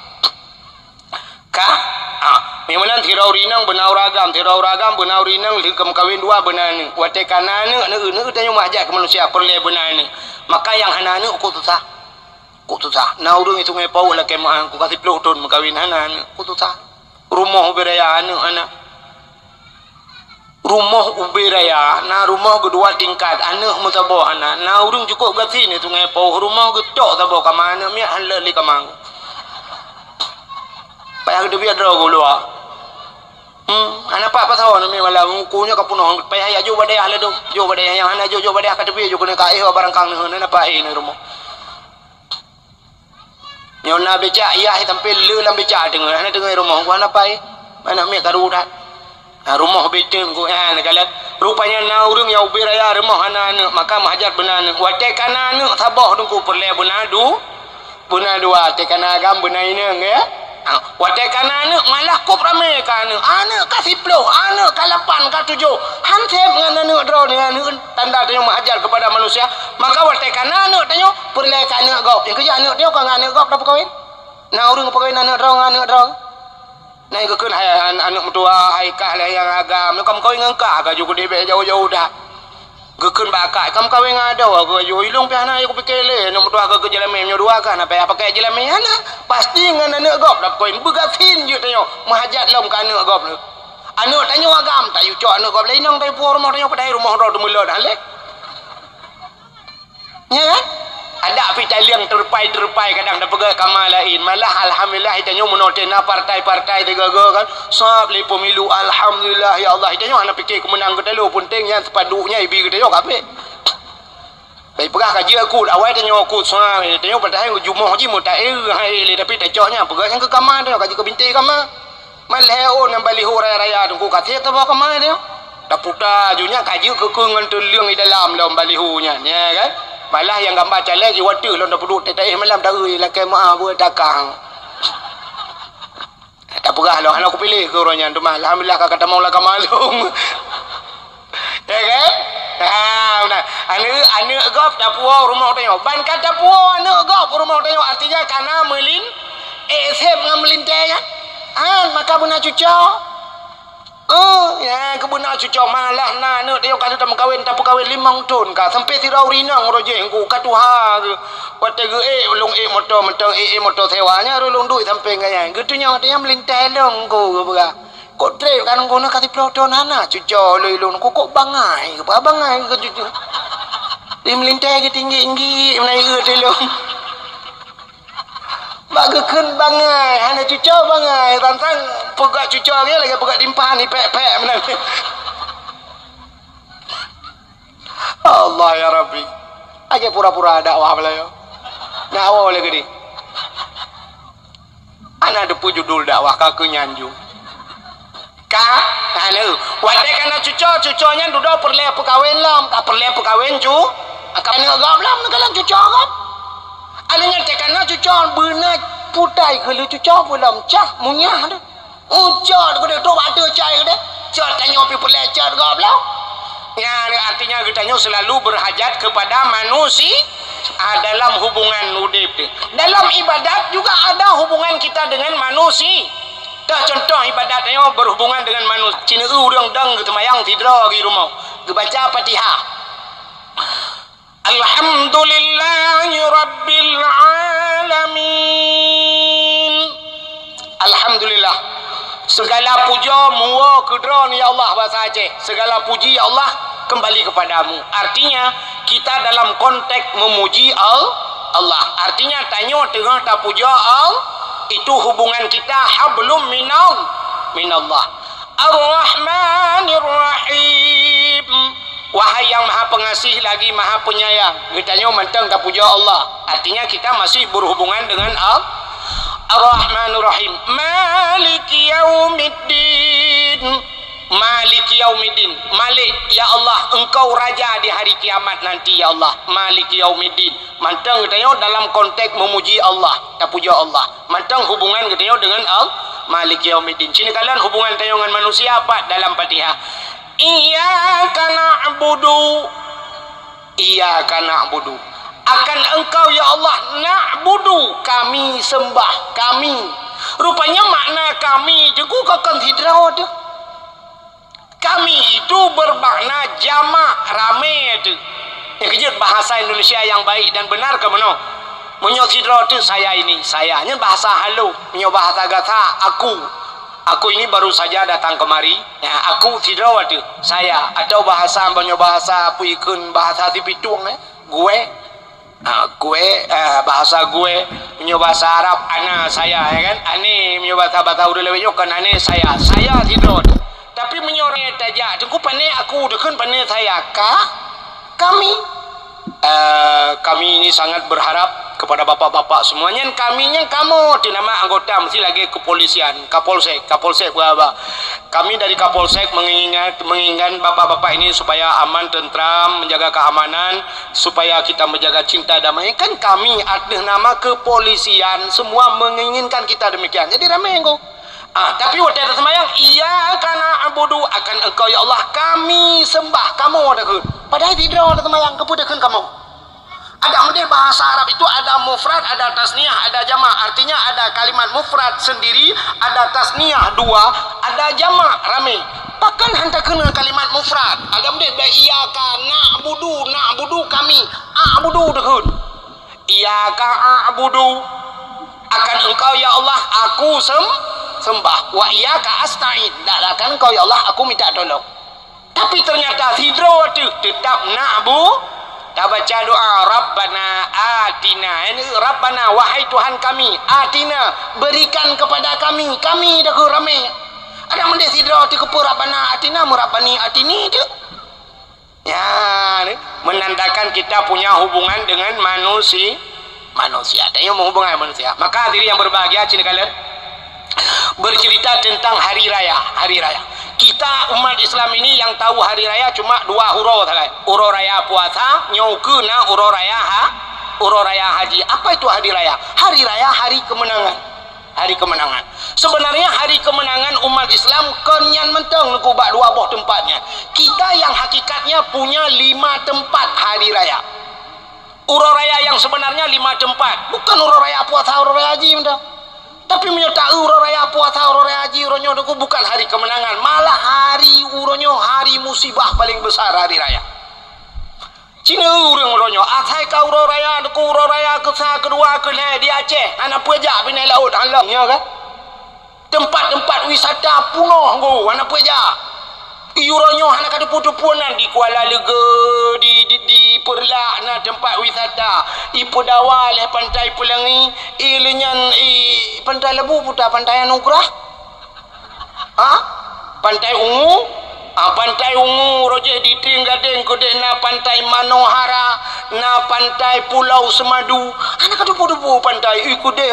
Memang tirau rinang benau ragam benau rinang likam kawin dua benar ni. Wate kana ne tanya mahajat ke manusia perle benar ni. Maka yang hana ni ku susah. Na urang itu ngai pau lah kemah ku kasih pelutun makawin hana ni ku susah. Rumah beraya anak. Rumah ubiraya na rumah kedua tingkat anak musabah anak na urang cukup gati ni tu ngai pau rumah gedok sabah ka mana mi halal li ka mang. Payah gede biar draw gua. Anak pak pasal ni malam kunya kapunong payah ya jo badai ahla do. Jo badai yang ana jo badai ka tepi jo kena ka barang kang ni apa ni rumah. Nyona beca iya tampil le lam beca dengar ana dengar rumah gua ana pai. Mana mi karu dah. Rumah betul ku kalau rupanya na urang yang ubiraya rumah ana maka mahajar benar wate kana anu sabah dungku perle benadu. Benadu wate kana agam benar ini ya. Wate kana anu malah kop rame kana anu kasih puluh anu ka 8 ka 7 hansep ngan anu draw dengan tanda tanya mengajar kepada manusia maka wate kana anu tanya perle kana gop yang kerja anu dia ka anu gop dapat kawin na urang pakawin anu draw nah ikut anak mertua aikah lah yang agam kamu kawin ngangka ka juga dia jauh-jauh dah gekun bakak kamu kawin ada aku yo ilung pi anak aku pikir le nak mertua ke jalan menyo dua kan apa pakai jalan men anak pasti ngan anak gop dapat koin begatin je tanya mahajat lom ka anak gop lu anak tanya agam tak yu cok anak gop lain nang dari rumah tanya pada rumah ro mula dah le ya kan ada pitaliang terpai kadang dah pegang kamal lain malah alhamdulillah tanya menotena partai-partai tegaga kan sab le pemilu alhamdulillah ya Allah tanya anak fikir kemenang ke dalu pentingnya sepadunya ibi ke tanya kape baik pegang kaji aku awal tanya aku sab tanya padahal jumuh ji mutair hai le tapi tacoknya pegang yang ke kamar tanya kaji ke binti kamar malah on yang baliho raya-raya tunggu kathe tu bawa kamar dia Daputa junya kaji kekungan tuliang di dalam dalam balihunya ya kan. Malah yang gambar calek ji water lon dapur tetai malam dah ui lah kemah buat takang. Tak perah lah aku pilih ke orangnya tu mah. Alhamdulillah kata mau lah kamalung. Ya kan? Benar. Ane gop dapur rumah tengok. Ban kata puo ane gop rumah tengok artinya karena melin sep ngam melintai kan. Maka benar cucok. Ya kebenar cucok malah nak tengok kata tak kawin tak kawin 5 tahun ka sampai tirau rinang roje engku katuha wate ge ulung motor motor sewanya ulung duit sampai gaya gitunya dia melintai long ku bega kok trip kan ngono kati proton hana cucok lulun ku kok bangai ke bangai ke cucok dia melintai ke tinggi-tinggi menai ge telong bagekeun bangai hana cucok bangai tantang pegak cucok dia lagi pegak dimpahan ni pek-pek benar. Allah ya Rabbi. Aja pura-pura dakwah belayo. Dakwah lagi ni. Ana depu judul dakwah ka ke nyanjung. Ka anu, wate kana cucoknya duduk perle pekawin lam, ka perle pekawin ju. Akan ngagap lam nagalan cucok gap. Alanya tekana cucok beuna putai khelu cucok pulam cah munyah dah. Ucot ko tu batu cai ko cot tanyo pi perle cot gap lam. Ya artinya kita selalu berhajat kepada manusia dalam hubungan udip. Dalam ibadat juga ada hubungan kita dengan manusia. Tak contoh ibadatnya berhubungan dengan manusia. Cina urang dang ketemayang tidra di rumah. Baca Fatihah. Alhamdulillahi Rabbil Alamin. Alhamdulillah. Segala puja muwa kedron ya Allah bahasa Aceh. Segala puji ya Allah kembali kepadamu. Artinya kita dalam konteks memuji Allah. Artinya tanya tengah tak puja Allah itu hubungan kita hablum minallah. Ar-Rahmanir Rahim. Wahai yang maha pengasih lagi maha penyayang. Kitanya mentang tak puja Allah. Artinya kita masih berhubungan dengan Allah. Ar-Rahmanir Rahim. Maliki yaumiddin. Maliki yaumiddin. Malik ya Allah engkau raja di hari kiamat nanti ya Allah. Maliki yaumiddin. Mantang katanya dalam konteks memuji Allah, tak puja Allah. Mantang hubungan katanya dengan Maliki yaumiddin. Sini kalian hubungan katanya dengan manusia apa dalam Fatihah? Iyyaka na'budu. Iyyaka na'budu. Akan engkau ya Allah na'budu, kami sembah, kami. Rupanya makna kami itu akan hidraw tu. Kami itu bermakna jamak, ramai tu. Yang kejut bahasa Indonesia yang baik dan benar ke mana? Menyo hidraw tu saya ini, saya. Ini bahasa halu, menyo bahasa gata aku. Aku ini baru saja datang kemari. Ya, aku hidraw tu saya. Atau bahasa menyo bahasa puikun bahasa tipitung gue. Gue bahasa gue menyo bahasa Arab ana saya ya kan ane menyo bahasa udah lebih kan ane saya hidraw tapi menyoreh tajak tengku pane aku dekun pane saya kami ini sangat berharap kepada bapak-bapak semuanya kami yang kamu di nama anggota mesti lagi kepolisian kapolsek berapa kami dari kapolsek mengingat bapak-bapak ini supaya aman tentram menjaga keamanan supaya kita menjaga cinta damai kan kami atas nama kepolisian semua menginginkan kita demikian jadi ramai engkau tapi waktu ada semayang iya karena abudu akan engkau ya Allah kami sembah kamu adakun padahal tidak ada semayang kepudakun kamu ada model bahasa Arab itu ada mufrad ada tasniah ada jamak artinya ada kalimat mufrad sendiri ada tasniah dua ada jamak ramai bahkan hantarkan kalimat mufrad ada model iyyaka na'budu kami a'budu adakun iyyaka a'budu akan engkau ya Allah aku sembah wa iyyaka asta'in dah kan engkau ya Allah aku minta tolong tapi ternyata hidro tetap tak baca doa Rabbana atina ini Rabbana wahai Tuhan kami atina berikan kepada kami dah ku ramai ada mendes hidro tu kepu Rabbana atina murabbani atini tu ya menandakan kita punya hubungan dengan manusia ada yang menghubungkan manusia maka diri yang berbahagia cina kalian bercerita tentang hari raya Kita umat Islam ini yang tahu hari raya cuma 2 huruf saja. Uro raya puasa, nyokuna uro raya haji. Apa itu hari raya? Hari raya hari kemenangan. Hari kemenangan. Sebenarnya hari kemenangan umat Islam kenyan menteng ku bak 2 boh tempatnya. Kita yang hakikatnya punya 5 tempat hari raya. Uro raya yang sebenarnya 5 tempat. Bukan uro raya puasa, uro raya haji mentang. Tapi menyertai uro raya puasa, uro raya haji, uronyo itu bukan hari kemenangan, malah hari uronyo hari musibah paling besar hari raya. Cina uronyo, atai ka uro raya, deku uro raya kedua ke di Aceh, anak pejak pinai laut, halangnya kan? Tempat-tempat wisata punoh go, anak pejak. Iuronyo anak ada putu-punan di Kuala Lega, di Perlak na tempat wisata. I Pedawal pantai Pelangi, lenyan pantai Lebu putar pantai Anugerah. Pantai Ungu, pantai Ungu roje di Tinggadeng kode na pantai Manohara, na pantai Pulau Semadu. Anak ada putu-putu pantai ikude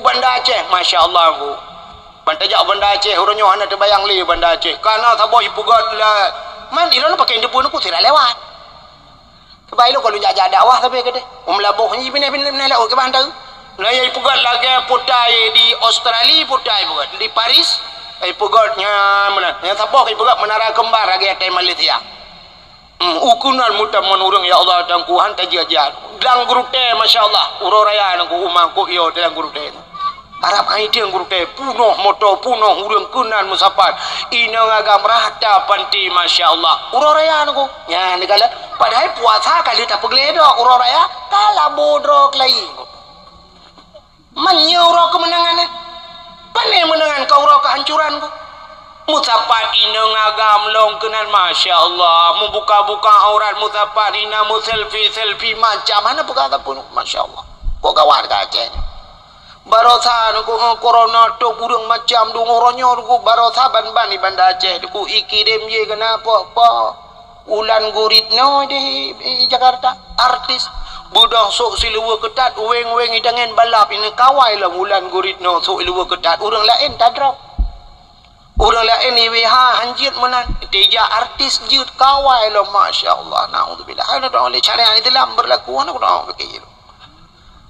Banda Aceh, masya-Allah go. Bantai jak Banda Aceh, orangnya anak terbayang li Banda Aceh. Karena sabah ipugat lah. Man, ilon pakai debu nuku tidak lewat. Kebaik lo kalau jak dakwah tapi kede. Labuh ni pindah laut ke bandar. Nah, ipugat lagi putai di Australia putai ipugat. Di Paris, ipugatnya mana? Yang sabah ipugat menara kembar lagi di Malaysia. Ukunan mutam menurung ya Allah dan Tuhan tajiajar. Dalam grup teh masya-Allah, uroraya nangku umangku yo dalam grup teh. Arab haiti yang guru teh punoh moto punoh urang kunan musapat ina ngagam rata panti masya-Allah uroraya nangku nya negala padahal puasa kali tak pegledo uroraya kala bodrok lain menyuro kemenangan pane menangan kau ro kehancuran ku musapat ina ngagam longkenan masya-Allah membuka-buka aurat musapat ina mu selfie macam mana perkara pun masya-Allah kok gawat ka Aceh barosa nuku corona to burung macam dong orangnya nuku barosa ban di Banda Aceh nuku ikirim je kenapa ulan guritno di Jakarta artis budak sok siluwa ketat weng idangan balap ini kawai lah ulan guritno sok siluwa ketat orang lain tak drop orang lain ni WH hanjit menan teja artis jut kawai lah masya-Allah naudzubillah ana dah oleh cara yang dalam berlaku ana dah begitu.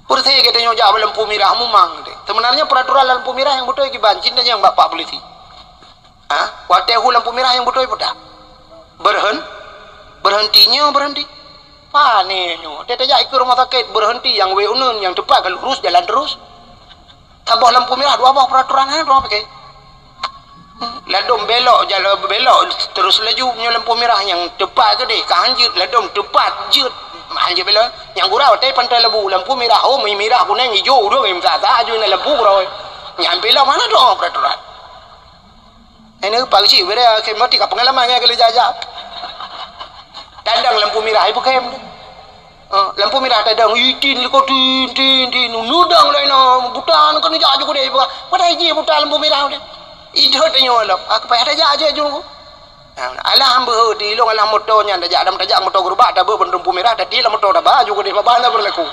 Pertanyaan kita jawab lampu merah mumang deh. Sebenarnya peraturan lampu merah yang betul kibancin dan yang bapak polisi. Waktu lampu merah yang betul pada berhenti. Panenyo. Dia tajak ikut rumah sakit berhenti yang weunun yang tepat kalau lurus jalan terus. Tabah lampu merah dua bawah peraturan kan orang pakai. Ladom belok jalan belok terus laju punya lampu merah yang tepat ke deh. Kahanjut ladom tepat jut. Hanya bila yang gurau teh pantai Lebu lampu merah merah kuning hijau dua yang tak aju na lampu gurau nyampe lah mana doang peraturan ini pagi sih bera kemati ka pengalamannya kalau jajak tandang lampu merah ibu kem lampu merah tandang itin liko tin nudang lain butan kan jajak juga deh pada hiji butan lampu merah deh idot nyolok aku payah jajak aja juga alah hamba di long alah motornya tajak motor gerobak dah lampu merah tadi lah motor dah baju ke dia bana berlaku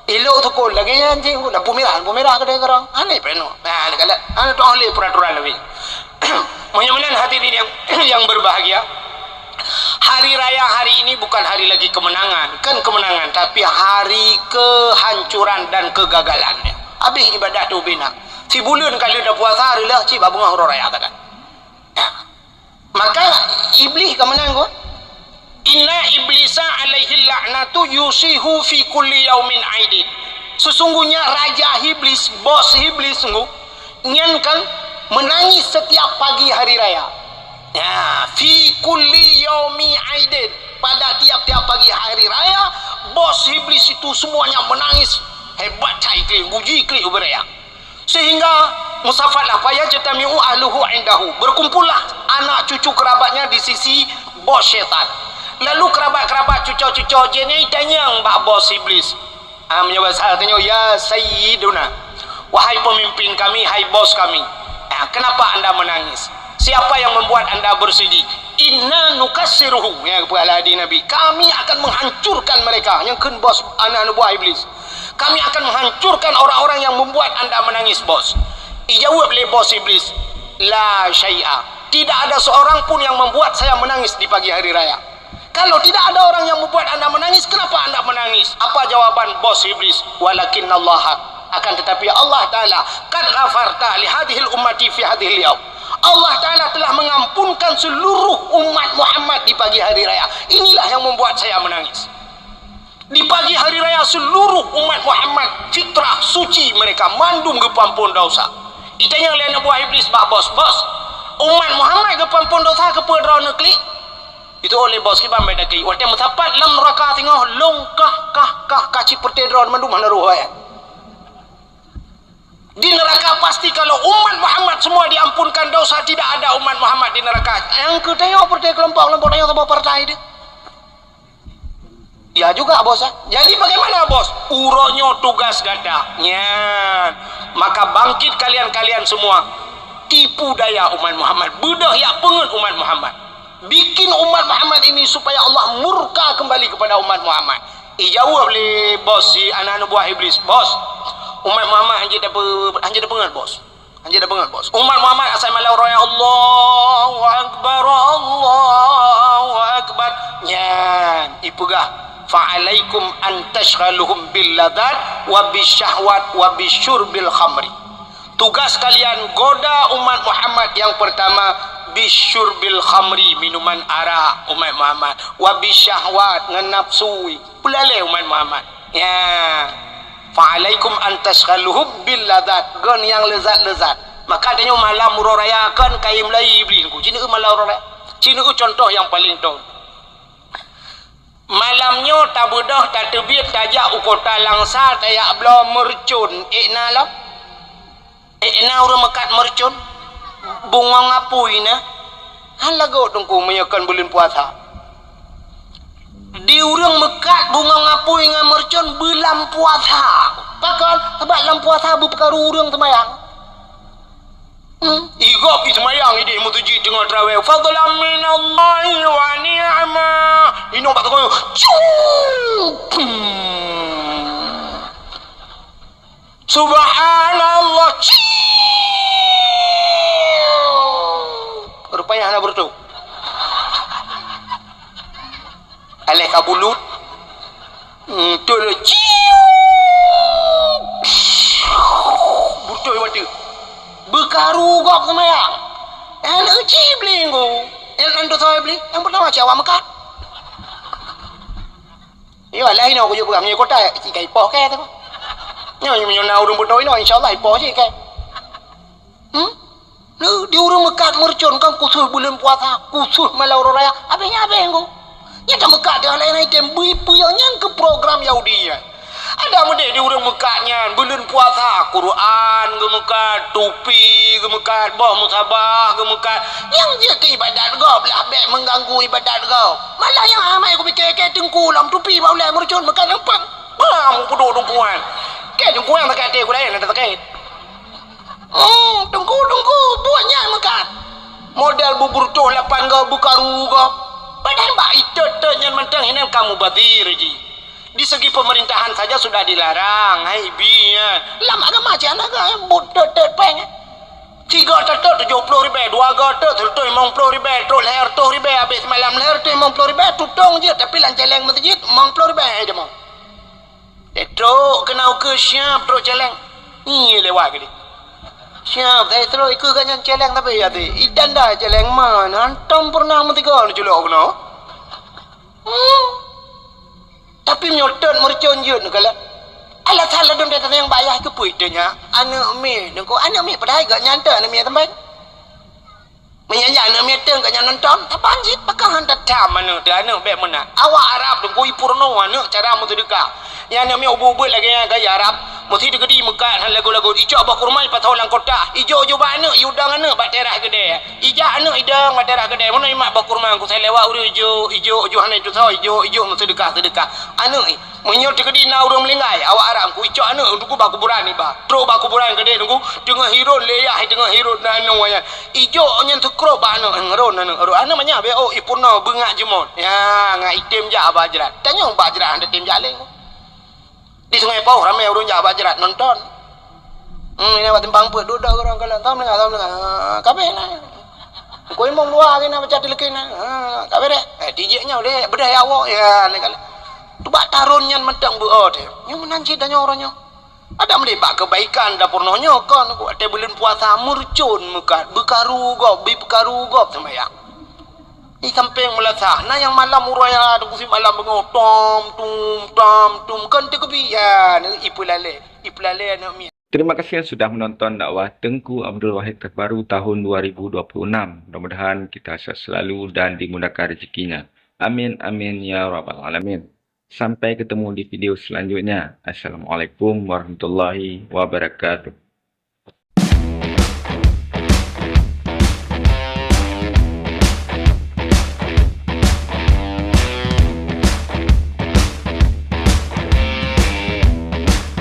elok tu kol lagi anjing lampu merah ke dia kerang aneh peno nah kalau ana tu oleh peraturan lebih mudah-mudahan hadirin yang berbahagia hari raya hari ini bukan hari lagi kemenangan kan kemenangan tapi hari kehancuran dan kegagalannya habis ibadah tu bina si bulan kali dah puasa hari lah si babunga huru raya katakan maka iblis kemenang kau inna iblisa alaihi la'natu yusihu fi kulli yaumin aidin sesungguhnya raja iblis bos iblis sungguh nyankan menangis setiap pagi hari raya ya fi kulli yaumi aidin pada tiap-tiap pagi hari raya bos iblis itu semuanya menangis hebat cai kli guji kli uberaya sehingga musafatlah payah jatamiu ahluhu indahu berkumpullah anak cucu kerabatnya di sisi bos syaitan lalu kerabat-kerabat cucu-cucu jenis tanya mbak bos iblis menyebut saat tanya ya sayyiduna wahai pemimpin kami hai bos kami kenapa anda menangis siapa yang membuat anda bersedih inna nukassiruhu ya kepada Nabi kami akan menghancurkan mereka yang kan bos anak buah iblis kami akan menghancurkan orang-orang yang membuat anda menangis bos. Dijawab oleh bos iblis la syai'a tidak ada seorang pun yang membuat saya menangis di pagi hari raya. Kalau tidak ada orang yang membuat anda menangis, kenapa anda menangis? Apa jawaban bos iblis? Walakinnallaha, akan tetapi Allah Ta'ala kad ghafarta li hadhil ummati fi hadhil yaum. Allah Ta'ala telah mengampunkan seluruh umat Muhammad di pagi hari raya. Inilah yang membuat saya menangis. Di pagi hari raya seluruh umat Muhammad fitrah suci mereka mandum ke pampun dosa. Itanya lian buah iblis bak bos umat Muhammad ke pampun dosa ke pedra nekli itu oleh bos ki bambe daki waktu mutapat lam neraka tengah longkah kah kaci pertedron mandum mana ruhaya. Di neraka pasti kalau umat Muhammad semua diampunkan dosa, tidak ada umat Muhammad di neraka. Yang kedua partai kelompok yang sebuah partai dia. Ya juga bos. Jadi bagaimana bos? Uronyo tugas gada. Maka bangkit kalian semua. Tipu daya umat Muhammad. Bedah ya pengen umat Muhammad. Bikin umat Muhammad ini supaya Allah murka kembali kepada umat Muhammad. Ijawab oleh bos si anak-anak buah iblis. Bos, umat Muhammad hanya dah pengen bos. Umat Muhammad asal malau raya Allahu Akbar. Nyan, ipugah. Fa'alaikum an tashghaluhum bil ladat wa bisyahwat wa bisyurbil khamri. Tugas kalian goda umat Muhammad yang pertama bisyurbil khamri, minuman arak umat Muhammad, wa bisyahwat ngenapsui pelale umat Muhammad. Ya. Fa'alaikum an tashghaluhum bil ladat, gon yang lezat-lezat. Maka adanya malam murayakan kaim lai iblis ku. Cina malam raya. Cina contoh yang paling tahu. Malamnya tak bedah tak terbit tajak ukota langsa tayak bela mercun ikna lah ikna orang mekat mercun bunga ngapui na halago tungku menyakan bulan puasa di orang mekat bunga ngapui dengan mercun bulan puasa pakal sebab dalam puasa berperkara orang temayang igop itu mayang ide mutuji tengah tarawih fadlan minallahi wa ni'ma ino bak ko subhanallah rupanya anak bertu alih kabulut tu bertu mati bekaru gok semayang enak uci beli ko enak tu saya beli yang pertama cawak mekat iya lah ini aku juga punya kota jika ipoh ke tu nyo nyona urung betul ini insyaallah ipoh je ke di urung mekat mercon kan khusus bulan puasa khusus malau raya abenya ko nya dah mekat dia lain item bui puyanya ke program Yahudi ada mede di urang mekatnya bulan puasa Quran gemekat tupi gemekat bah musabah gemekat yang dia ke ibadat kau belah baik mengganggu ibadat kau malah yang amai aku fikir ke tengkulam tupi boleh mercun mekat nampak bam pudu tungkuan ke tungkuan tak kate aku lain ada tak kait tungku buatnya mekat modal bubur toh 8 kau bukaru kau padahal mbak itu nyan mentang ini kamu badir ji. Di segi pemerintahan saja sudah dilarang. Hai bian. Lama agama macam mana bodoh peng. 3 tetet 70 ribu, 2 tetet 50 ribu, terus leher 2 ribu, habis malam leher 50 ribu, tutong je tapi lanceleng masjid 50 ribu dia mau. Terus kena ke siap terus celeng. Ni lewat gini. Siap saya terus ikut kan celeng tapi ya tu. Idan dah celeng mana? Antam pernah mentiga lu celok kena. Tapi nyotot mercon je kalau alat salah dong dia yang bayar ke puitanya anak mi nengko anak mi padahal gak nyanta anak mi tempat menyanya anak mi teng gak nonton tapi anjit pakang hantar tam mana dia anak baik mana awak Arab nengko ipurno anak cara mu tu dekat yang anak mi ubul lagi yang gaya Arab mesti digedi mekat lagu-lagu ijo abah kurma patau lang kota ijo ba anak yudang anak bak terah gede ija anak idang bak terah gede mana imak bak kurma aku saya lewat uru ijo hana itu tahu ijo mesti dekat anak menyot digedi na urang melinggai awak Arab ku ijo anak untuk bak kuburan ni ba tro bak kuburan gede nunggu tengah hirun leyah tengah hirun na anu ya ijo nyen tukro ba anak ngeron anak manya be oh ipurna bengak jemot ya ngai item ja bajrat tanya bajrat anda tim jaleng di Sungai Pauh ramai orang Jawa Bajarat nonton. Ini buat timbang put duduk orang kalau tahu enggak kabeh lah. Kau imam luar kena baca telekin. Kak bere. DJ-nya boleh bedai awak ya ni kali. Tu bak tarunnya mentang bu dia. Nyo menanci dah orangnya. Ada melibak kebaikan dapur nonyo kan aku ada bulan puasa murcun muka bekaru gop bi bekaru gop sembahyang. Di kampung melasah nah yang malam uraya tu si malam bengotom tum kan tu kebian ipulale nak mi. Terima kasih yang sudah menonton dakwah Tengku Abdul Wahid terbaru tahun 2026. Mudah-mudahan kita sehat selalu dan dimudahkan rezekinya. Amin amin ya rabbal alamin. Sampai ketemu di video selanjutnya. Assalamualaikum warahmatullahi wabarakatuh.